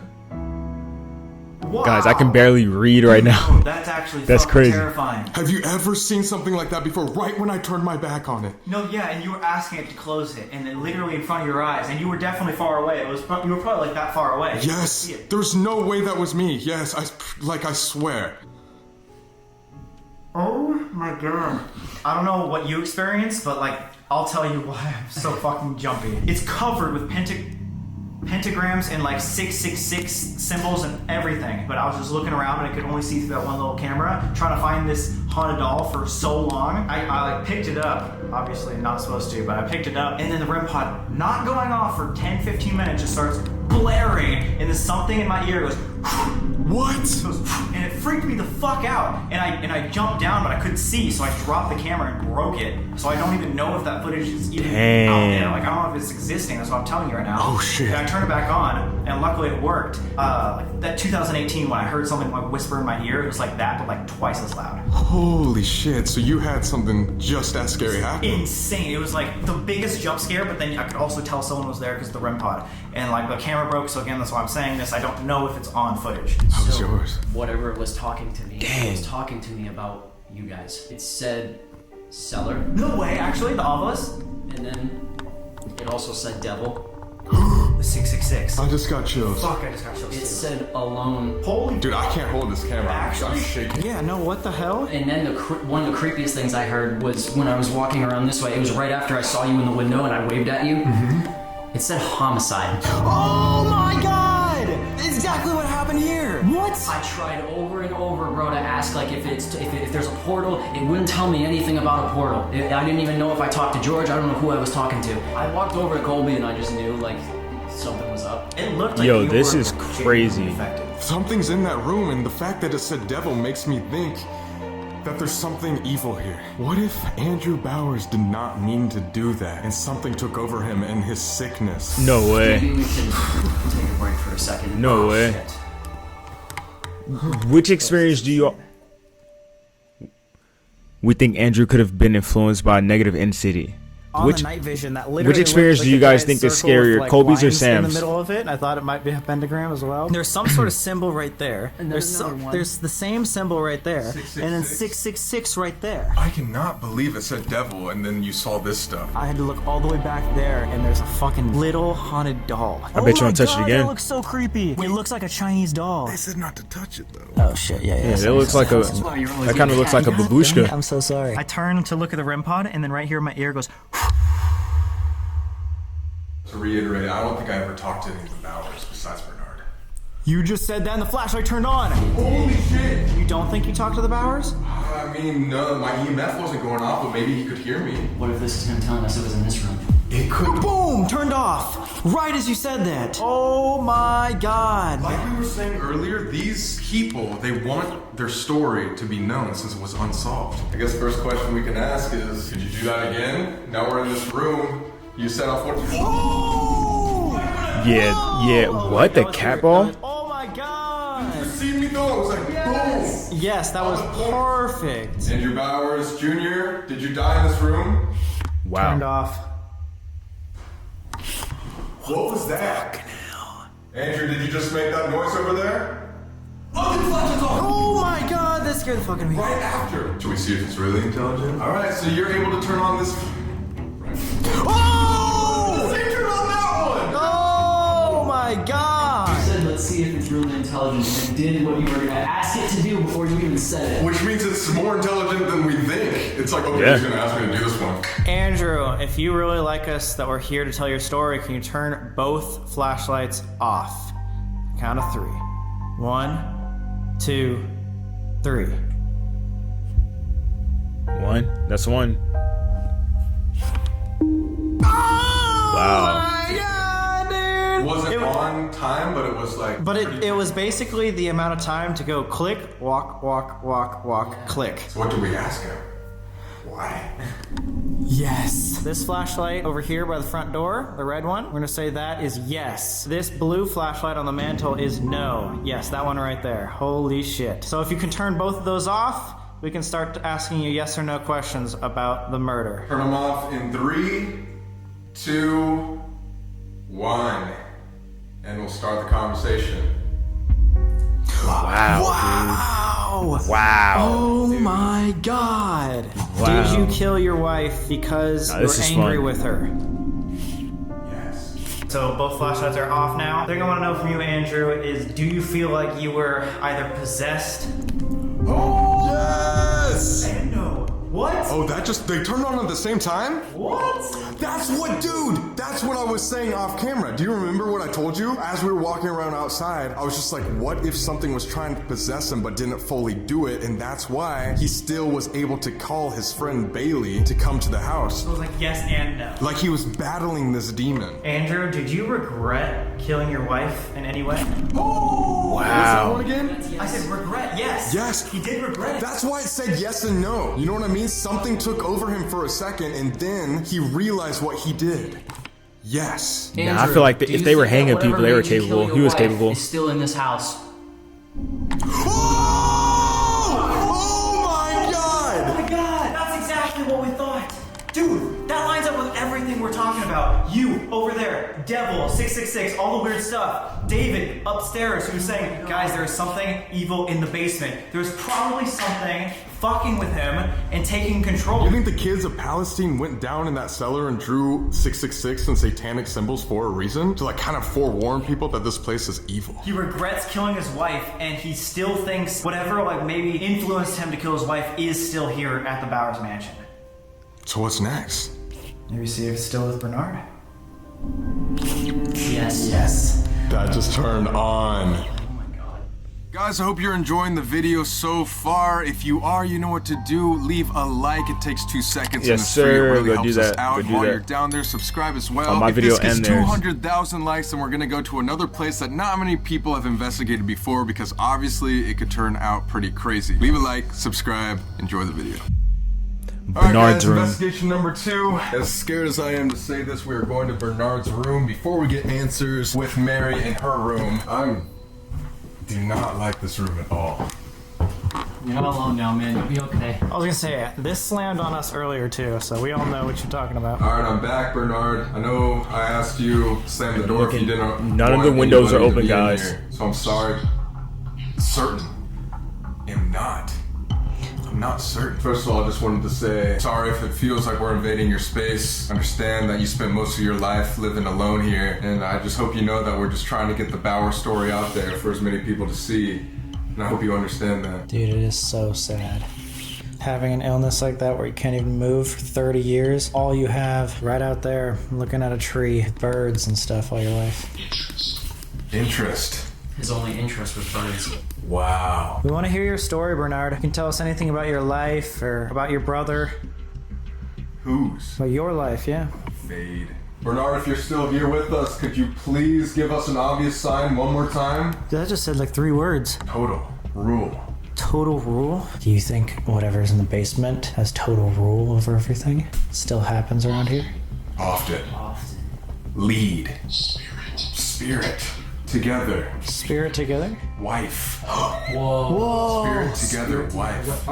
Wow. Guys, I can barely read right now. That's actually That's fucking crazy. terrifying. Have you ever seen something like that before? Right when I turned my back on it. No, yeah, and you were asking it to close it, and then literally in front of your eyes, and you were definitely far away. You were probably like that far away. Yes. There's no way that was me. Yes, I swear. Oh my god. I don't know what you experienced, but like, I'll tell you why I'm so fucking jumpy. It's covered with pentagrams and like 666 symbols and everything. But I was just looking around and I could only see through that one little camera, trying to find this haunted doll for so long. I like picked it up, obviously not supposed to, but I picked it up, and then the REM pod not going off for 10-15 minutes just starts blaring, and then something in my ear goes, what? And it freaked me the fuck out. And I jumped down, but I couldn't see, so I dropped the camera and broke it. So I don't even know if that footage is even out there. Like, I don't know if it's existing. That's what I'm telling you right now. Oh shit. And I turned it back on, and luckily it worked. Like that 2018 when I heard something like whisper in my ear, it was like that, but like twice as loud. Holy shit, so you had something just that scary happen? Insane. It was like the biggest jump scare, but then I could also tell someone was there because of the REM pod. And like the camera broke, so again, that's why I'm saying this. I don't know if it's on footage. How was yours? Whatever was talking to me, Dang. it was talking to me about you guys. It said cellar, No way, actually, the obelisk? and then it also said devil. The 666. I just got chills. Fuck, I just got chills It too. said alone. Holy Dude, I can't hold this camera. I'm Actually? shaking. Yeah, no, what the hell? And then one of the creepiest things I heard was when I was walking around this way. It was right after I saw you in the window and I waved at you. It said homicide. Oh my god! Exactly what happened here! What? I tried over and over, bro, to ask like if there's a portal. It wouldn't tell me anything about a portal. I didn't even know if I talked to George. I don't know who I was talking to. I walked over to Colby and I just knew like something was up. It looked like Yo, you this were is genuinely crazy. affected. Something's in that room, and the fact that it said devil makes me think that there's something evil here. What if Andrew Bowers did not mean to do that, and something took over him in his sickness? No way. Maybe we can take a break for a second. No way. Shit. Which experience do you... We think Andrew could have been influenced by a negative entity. on the night vision that literally Which experience looked do you like guys a think is circle with, scarier, like, Colby's or lines in Sam's? the middle of it, and I thought it might be a pentagram as well. There's some sort of symbol right there. And There's the same symbol right there, and then 666 right there. I cannot believe it said devil, and then you saw this stuff. I had to look all the way back there, and there's a fucking little haunted doll. I bet you won't touch it again. That looks so creepy. It looks like a Chinese doll. They said not to touch it though. Oh shit, yeah. Yeah, it looks like a. That kind of looks like a babushka. I'm so sorry. I turn to look at the REM pod, and then right here in my ear goes. To reiterate, I don't think I ever talked to any of the Bowers besides Bernard. You just said that, and the flashlight turned on. Holy shit! You don't think you talked to the Bowers? I mean, no, my EMF wasn't going off, but maybe he could hear me. What if this is him telling us it was in this room? It could. Boom! Turned off. Right as you said that. Oh my god. Like we were saying earlier, these people, they want their story to be known since it was unsolved. I guess the first question we can ask is, could you do that again? Now we're in this room. You set off what? Oh! Yeah. What? The cat ball? Oh my god. You see me though? It was like boom. Yes, that was perfect. Andrew Bowers Jr., did you die in this room? Wow. Turned off. What was that? Andrew, did you just make that noise over there? Oh my god, that scared the fucking me. Right after. Should we see if it's really intelligent? Alright, so you're able to turn on this. Oh! They turned on that one! Oh my god! You said, let's see if it's really intelligent, and did what you were going to ask it to do before you even said it. Which means it's more intelligent than we think. It's like, okay, Yeah. he's gonna ask me to do this one. Andrew, if you really like us that we're here to tell your story, can you turn both flashlights off? Count of 3. 1, 2, 3. 1. That's 1. Wow. It wasn't on time, but it was like. But it was basically the amount of time to go click, walk, walk, walk, walk, click. So what do we ask him? Why? Yes. This flashlight over here by the front door, the red one, we're gonna say that is yes. This blue flashlight on the mantle is no. Yes, that one right there. Holy shit. So if you can turn both of those off, we can start asking you yes or no questions about the murder. Turn them off in 3, 2, 1. And we'll start the conversation. Wow. Wow. Oh my god. Wow. Did you kill your wife because you were this is angry fun. with her? Yes. So both flashlights are off now. The thing I want to know from you, Andrew, is do you feel like you were either possessed? Oh, yes! And no. What? Oh, they turned on at the same time? What? That's what I was saying off camera. Do you remember what I told you? As we were walking around outside, I was just like, what if something was trying to possess him but didn't fully do it? And that's why he still was able to call his friend Bailey to come to the house. It was like yes and no. Like he was battling this demon. Andrew, did you regret killing your wife in any way? Oh! Wow. What's that one again? I said regret, yes. Yes. He did regret it. That's why it said yes and no. You know what I mean? Something took over him for a second and then he realized what he did. Yes. Nah, I feel like if they were hanging people, they were capable. He was capable. Is still in this house. Oh my god! Oh my god, that's exactly what we thought. Dude, that lines up with everything we're talking about. You, over there, Devil, 666, all the weird stuff. David, upstairs, who's saying, guys, there is something evil in the basement. There's probably something fucking with him and taking control. You think the kids of Palestine went down in that cellar and drew 666 and satanic symbols for a reason? To like kind of forewarn people that this place is evil? He regrets killing his wife, and he still thinks whatever like maybe influenced him to kill his wife is still here at the Bowers mansion. So what's next? Maybe see if it's still with Bernard. Yes. Yes. That just turned on. Guys, I hope you're enjoying the video so far. If you are, you know what to do. Leave a like. It takes 2 seconds. Yes, and it's free. It sir. really Go helps do us that. out. Go do While that. you're down there, subscribe as well. On my if video this gets and theirs. 200,000 likes, then we're gonna go to another place that not many people have investigated before because obviously it could turn out pretty crazy. Leave a like, subscribe, enjoy the video. Bernard's room. Investigation number 2. As scared as I am to say this, we are going to Bernard's room before we get answers with Mary in her room. I do not like this room at all. You're not alone now, man. You'll be okay. I was gonna say, this slammed on us earlier too, so we all know what you're talking about. All right, I'm back, Bernard. I know I asked you to slam the door if you didn't. None of the windows are open, guys. So I'm sorry. Certain. Am not. I'm not certain. First of all, I just wanted to say sorry if it feels like we're invading your space. Understand that you spent most of your life living alone here, and I just hope you know that we're just trying to get the Bauer story out there for as many people to see. And I hope you understand that. Dude, it is so sad. Having an illness like that where you can't even move for 30 years, all you have right out there looking at a tree, birds and stuff all your life. Interest. His only interest was birds. Wow. We want to hear your story, Bernard. You can tell us anything about your life or about your brother. Whose? About your life, yeah. Fade. Bernard, if you're still here with us, could you please give us an obvious sign one more time? That just said like 3 words. Total rule. Total rule? Do you think whatever's in the basement has total rule over everything? Still happens around here? Often. Often. Lead. Spirit. Together. Spirit together? Wife. Whoa. Spirit together, wife.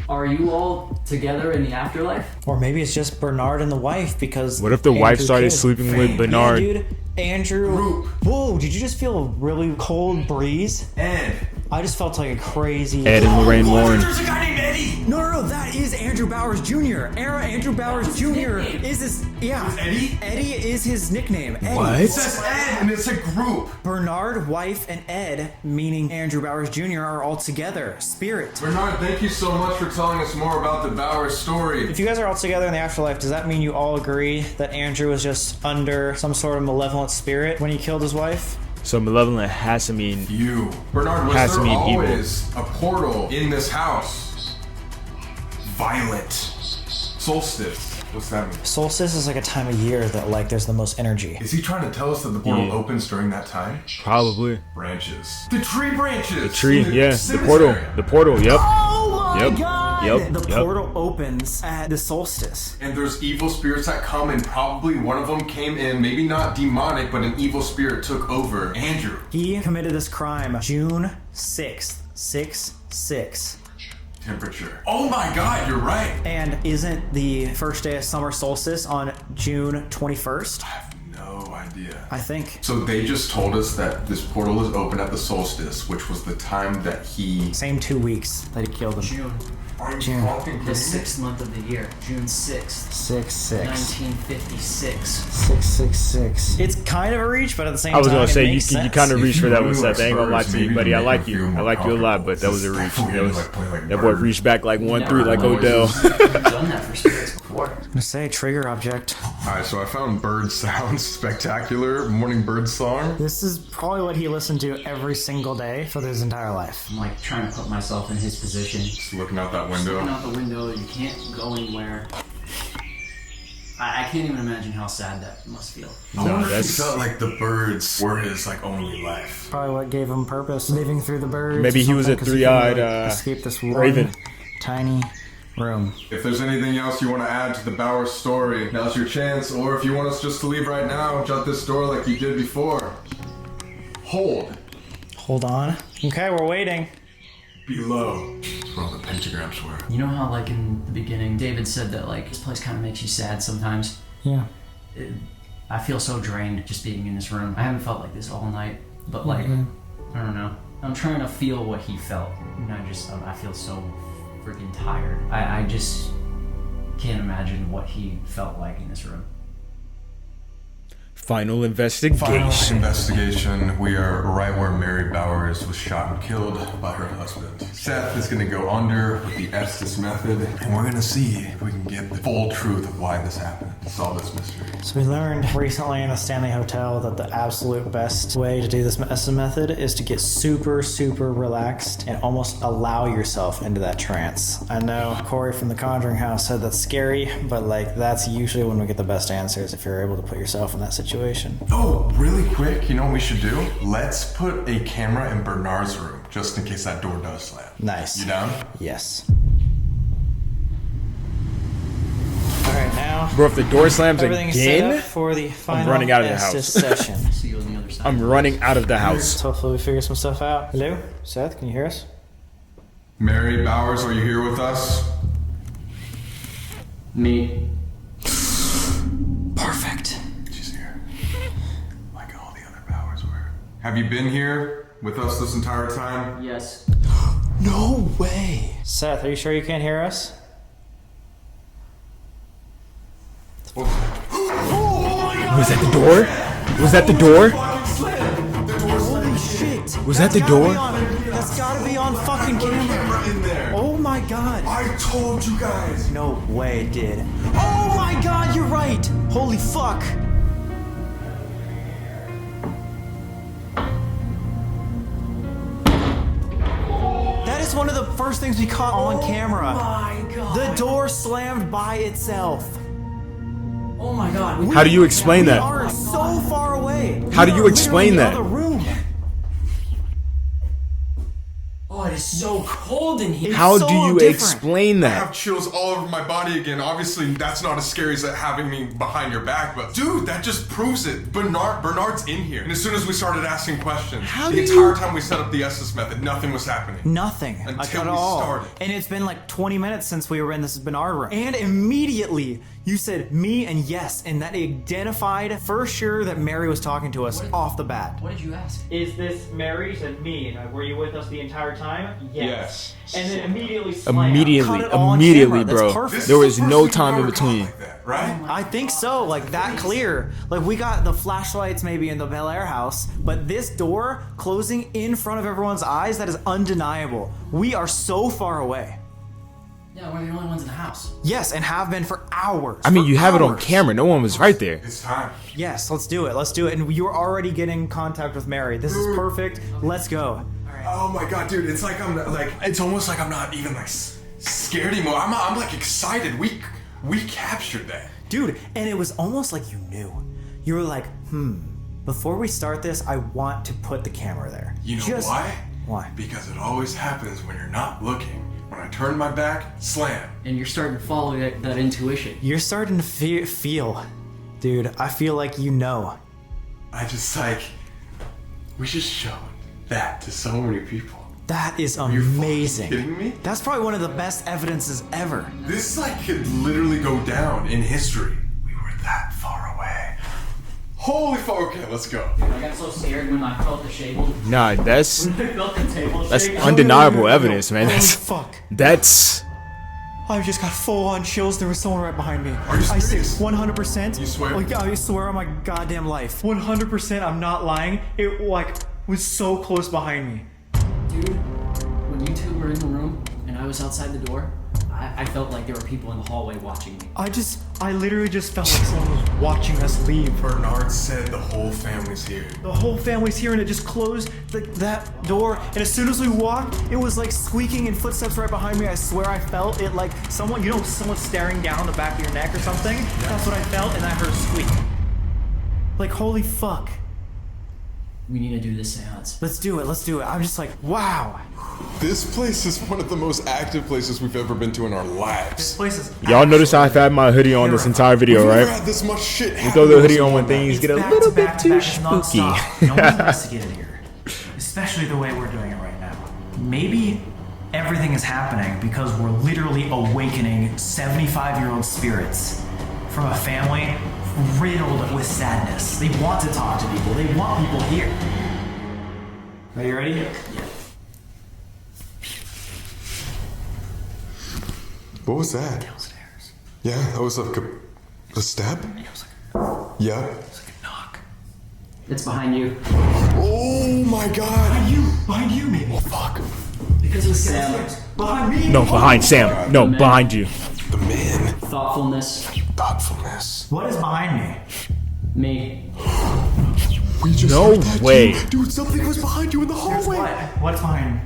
Are you all together in the afterlife? Or maybe it's just Bernard and the wife because. What if the wife Andrew started kid. sleeping with Bernard? Yeah, dude. Andrew. Group. Whoa, did you just feel a really cold breeze? Ed. I just felt like a crazy. Ed and Lorraine Warren. There's a guy named Eddie. No, that is Andrew Bowers Jr. Andrew Bowers Jr. is his. Yeah. Eddie? Eddie is his nickname. Eddie. What? It says Ed and it's a group. Bernard, wife, and Ed, meaning Andrew Bowers Jr., are all together. Spirit. Bernard, thank you so much for telling us more about the Bauer story. If you guys are all together in the afterlife, does that mean you all agree that Andrew was just under some sort of malevolent spirit when he killed his wife? So malevolent has to mean You. Bernard, was Has to there mean evil. always a portal in this house? Violet. Solstice. What's that mean? Solstice is like a time of year that like there's the most energy. Is he trying to tell us that the portal Yeah. opens during that time? probably Branches. The tree branches. tree. In Yeah, the cemetery. portal. The portal. Yep. Oh my Yep. god! Yep. The Yep. portal opens at the solstice. And there's evil spirits that come, and probably one of them came in, maybe not demonic, but an evil spirit took over Andrew. He committed this crime June 6th, 6/6. Temperature. Oh my god, you're right. And isn't the first day of summer solstice on June 21st? I have no idea. I think. So they just told us that this portal is open at the solstice, which was the time that he... Same 2 weeks that he killed him. June. Are you June. fucking The kidding me? 6th month of the year. June 6th. 6/6. 1956. 666. It's kind of a reach, but at the same I was time, gonna say it you makes sense. kind of If reached you for that really one, like Seth. I ain't gonna lie Spurs, to you, maybe buddy. I make like me you. feel I more like you a lot, but that was a comfortable. reach. This is That was definitely like that boy bird reached back like 1-3, like noises. Odell. I've done that for spirits before. I'm gonna say trigger object. Alright, so I found bird sounds spectacular. Morning bird song. This is probably what he listened to every single day for his entire life. I'm like trying to put myself in his position. Just looking out that Looking window. out the window, you can't go anywhere. I can't even imagine how sad that must feel. No, He that's felt like the birds were his like only life. Probably what gave him purpose. Living through the birds. Maybe or he was a something, 'cause he three-eyed, could, like, escape this one raven. tiny room. If there's anything else you want to add to the Bauer story, now's your chance. Or if you want us just to leave right now, shut this door like you did before. Hold. Hold on. Okay, we're waiting. Below. That's where all the pentagrams were. You know how, like, in the beginning, David said that, like, this place kind of makes you sad sometimes? Yeah. I feel so drained just being in this room. I haven't felt like this all night, but, like, I don't know. I'm trying to feel what he felt, and I feel so freaking tired. I just can't imagine what he felt like in this room. final investigation. Final investigation. We are right where Mary Bowers was shot and killed by her husband. Seth is going to go under with the Estes method, and we're going to see if we can get the full truth of why this happened. Solve this mystery. So we learned recently in a Stanley hotel that the absolute best way to do this Estes method is to get super, super relaxed and almost allow yourself into that trance. I know Corey from the Conjuring House said that's scary, but like that's usually when we get the best answers if you're able to put yourself in that situation. Oh, really quick, you know what we should do? Let's put a camera in Bernard's room, just in case that door does slam. Nice. You down? Yes. Alright, now Bro, if the door slams everything's set up again, for the final running out of the Estes house. session. See you on the other side. I'm running out of the house. So hopefully we figure some stuff out. Hello? Seth, can you hear us? Mary Bowers, are you here with us? Me. Perfect. She's here. Like all the other Bowers were. Have you been here with us this entire time? Yes. No way. Seth, are you sure you can't hear us? Was that the door? Was that the door? Holy shit! Was that the door? That's gotta be on fucking camera. In there. Oh my god. I told you guys. No way it did. Oh my god, you're right! Holy fuck! That is one of the first things we caught on camera. Oh my god. The door slammed by itself. Oh my god. How do you explain We that? are so far away. How do We you are explain literally in that? the other room. Oh, it is so cold in here. How so do you different. explain I that? have chills all over my body again. Obviously, that's not as scary as having me behind your back, but dude, that just proves it. Bernard's in here. And as soon as we started asking questions, the entire time we set up the Estes method, nothing was happening. Nothing. Until like at we all. started. And it's been like 20 minutes since we were in this Bernard room. And immediately you said me and yes, and that identified for sure that Mary was talking to us off the bat. What did you ask? Is this Mary? Said me. And were you with us the entire time? Yes. And then immediately slammed. Immediately, Cut it all on immediately, camera. That's bro. perfect. There This is was the no first time thing in I've ever caught between. like that, right? I think so, like that clear. Like we got the flashlights maybe in the Bel Air house, but this door closing in front of everyone's eyes, that is undeniable. We are so far away. Yeah, we're the only ones in the house. Yes, and have been for hours. I mean, For you have it on hours. camera. No one was right there. It's time. Yes, let's do it. Let's do it. And you were already getting contact with Mary. This is perfect. Let's go. Oh my god, dude! It's like it's almost like I'm not even like scared anymore. I'm like excited. We captured that. Dude, and it was almost like you knew. You were like, before we start this, I want to put the camera there. You know why? Why? Because it always happens when you're not looking. When I turn my back, slam. And you're starting to follow that intuition. You're starting to feel. Dude, I feel like you know. I just like we just showed that to so many people. That is you fucking amazing. kidding me? That's probably one of the best evidences ever. This like could literally go down in history. We were that far away. Holy fuck! Okay, let's go. I got so scared when I felt the table. Nah, that's I felt the table that's shake. undeniable evidence, man. Holy fuck. That's I just got full-on chills. There was someone right behind me. Are you I say serious? 100%. You swear? Like, I swear on my goddamn life. 100%, I'm not lying. It, like, was so close behind me. Dude, when you two were in the room and I was outside the door, I felt like there were people in the hallway watching me. I literally just felt like someone was watching us leave. Bernard said the whole family's here. The whole family's here and it just closed that door. And as soon as we walked, it was like squeaking and footsteps right behind me. I swear I felt it like someone, someone staring down the back of your neck or something. Yeah. That's what I felt, and I heard a squeak. Like, holy fuck. We need to do this seance. Let's do it. I'm just like, wow. This place is one of the most active places we've ever been to in our lives. This place is y'all notice I've had my hoodie on this entire video, We've never right? had this much shit We throw the happen hoodie to us on when in one things night. get a back little to bit back to too back, spooky. nonstop. No one's investigated here. Especially the way we're doing it right now. Maybe everything is happening because we're literally awakening 75-year-old spirits from a family riddled with sadness. They want to talk to people. They want people here. Are you ready? Yeah. What was that? Downstairs. Yeah, that was like a step? It was like, Yeah. a knock. It's behind you. Oh my god. Behind you maybe. Oh fuck. Because of Sam. Behind me. No, behind Sam. No, behind you. The man. Thoughtfulness. Thoughtfulness. What is behind me? Me. We just No heard that, way. Dude, something was behind you in the There's hallway. what? What's behind?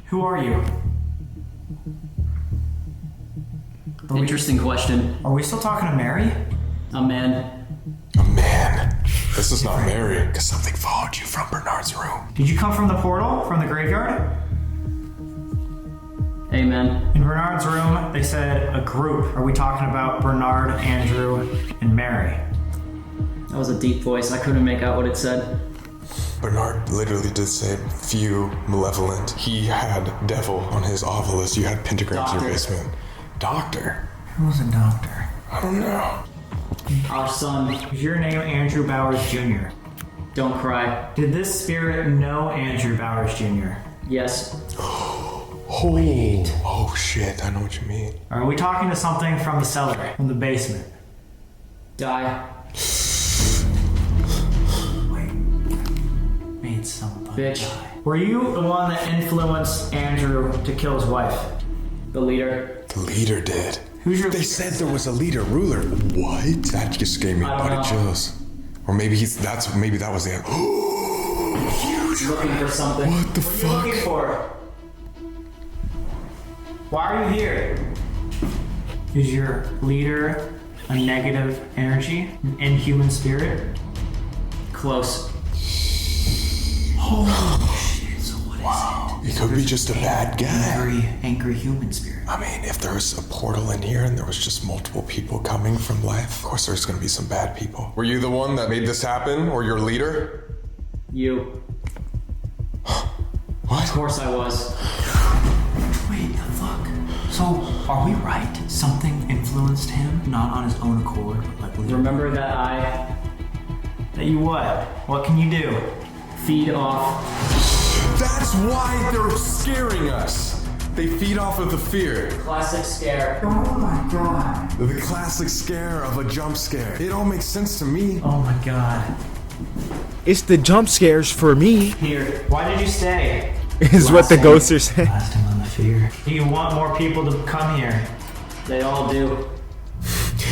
Who are you? Interesting question. Are we still talking to Mary? A man. A man. This is not Mary. Because something followed you from Bernard's room. Did you come from the portal? From the graveyard? Amen. In Bernard's room, they said a group. Are we talking about Bernard, Andrew, and Mary? That was a deep voice. I couldn't make out what it said. Bernard literally did say few malevolent. He had devil on his ovilus. You had pentagrams in your basement. Doctor? Who was a doctor? I don't know. Our son. Is your name Andrew Bowers Jr.? Don't cry. Did this spirit know Andrew Bowers Jr.? Yes. Oh shit, I know what you mean. Are we talking to something from the cellar, from the basement? Die. Wait. Made somebody Bitch. die. Were you the one that influenced Andrew to kill his wife? The leader. The leader did. Who's your They said there was a leader, ruler. What? That just gave me I don't body know. chills. Or maybe maybe that was the end. Looking for something. What the What are you fuck? looking for? Why are you here? Is your leader a negative energy? An inhuman spirit? Close. Holy shit, so what is it? He could be just a bad guy. Very angry human spirit. I mean, if there was a portal in here and there was just multiple people coming from life, of course there's gonna be some bad people. Were you the one that made this happen, or your leader? You. What? Of course I was. Wait, the fuck? So, are we right? Something influenced him, not on his own accord, but like... Remember that I That you what? What can you do? feed off. That's why they're scaring us. They feed off of the fear. Classic scare. Oh my god. The classic scare of a jump scare. It all makes sense to me. Oh my god. It's the jump scares for me, Here, why did you stay? is what the ghosts are saying. Last time on the fear. Do you want more people to come here? They all do.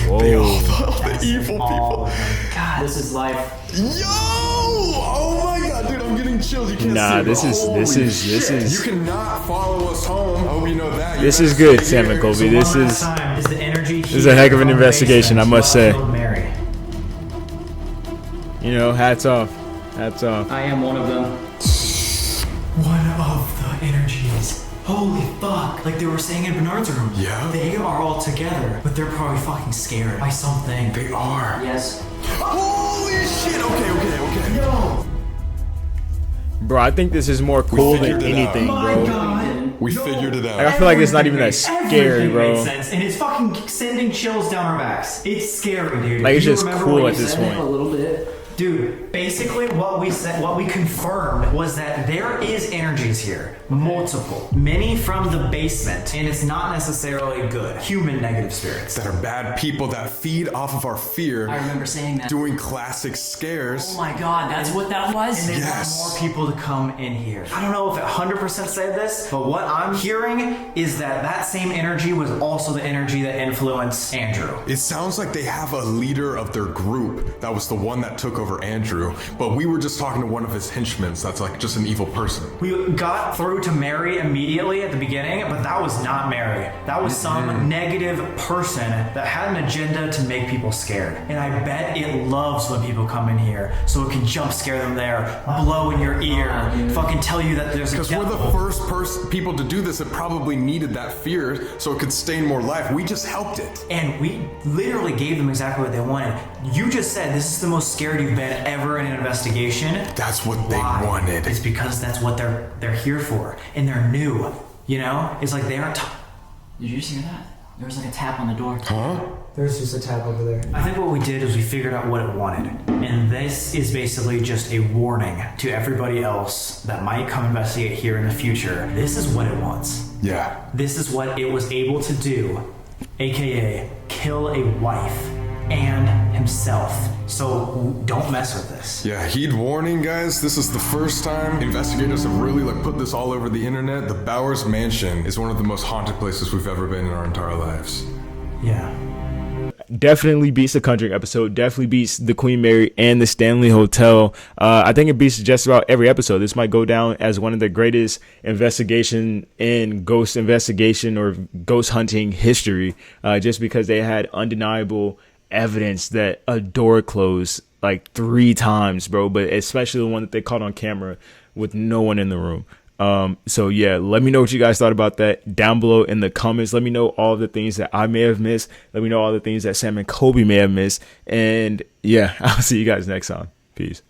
Whoa. The evil All people. of them. God, This is life. Yo! Oh my god, dude, I'm getting chills. You can't Nah, see it, this but is- holy shit. You cannot follow us home. I hope you know that. You This better is good, stay Sam and here. Colby. so This one is last time, is the energy is a heck of an here from the investigation, I basement must say. killed Mary? you know, hats off. Hats off. I am one of them. One of the energies. Holy fuck. Like they were saying in Bernard's room. Yeah? They are all together, but they're probably fucking scared by something. They are. Yes. Holy shit! Okay. Yo! Bro, I think this is more cool than figured it out. anything, My bro. god. We figured it Like, I out. feel like it's not even that Everything scary, made bro. sense, and it's fucking sending chills down our backs. It's scary, dude. Like, it's Do you just remember cool when at you this said it? point. A little bit. Dude, basically what we said, what we confirmed was that there is energies here. Multiple. Many from the basement. And it's not necessarily good. Human negative spirits. That are bad people that feed off of our fear. I remember saying that. Doing classic scares. Oh my god, that's what that was? And they Yes. want more people to come in here. I don't know if it 100% said this, but what I'm hearing is that that same energy was also the energy that influenced Andrew. It sounds like they have a leader of their group that was the one that took over Andrew, but we were just talking to one of his henchmen that's like just an evil person. We got through to Mary immediately at the beginning, but that was not Mary. That was some negative person that had an agenda to make people scared. And I bet it loves when people come in here, so it can jump scare them there, blow in your ear, fucking tell you that there's a Because we're the devil. first people to do this that probably needed that fear so it could sustain more life. We just helped it. And we literally gave them exactly what they wanted. You just said this is the most scared you've been ever in an investigation. That's what they Why? wanted. It's because that's what they're here for, and they're new. You know, it's like they aren't. Did you just hear that? There was like a tap on the door. Huh? There's just a tab over there. I think what we did is we figured out what it wanted, and this is basically just a warning to everybody else that might come investigate here in the future. This is what it wants. Yeah. This is what it was able to do, aka kill a wife and himself. So don't mess with this. Yeah, heed warning, guys. This is the first time investigators have really put this all over the internet. The Bowers Mansion is one of the most haunted places we've ever been in our entire lives. Yeah. Definitely beats the Conjuring episode. Definitely beats the Queen Mary and the Stanley Hotel. I think it beats just about every episode. This might go down as one of the greatest investigation in ghost investigation or ghost hunting history, just because they had undeniable evidence that a door closed like 3 times, bro, but especially the one that they caught on camera with no one in the room. So yeah, let me know what you guys thought about that down below in the comments. Let me know all the things that I may have missed. Let me know all the things that Sam and Colby may have missed. And yeah, I'll see you guys next time. Peace.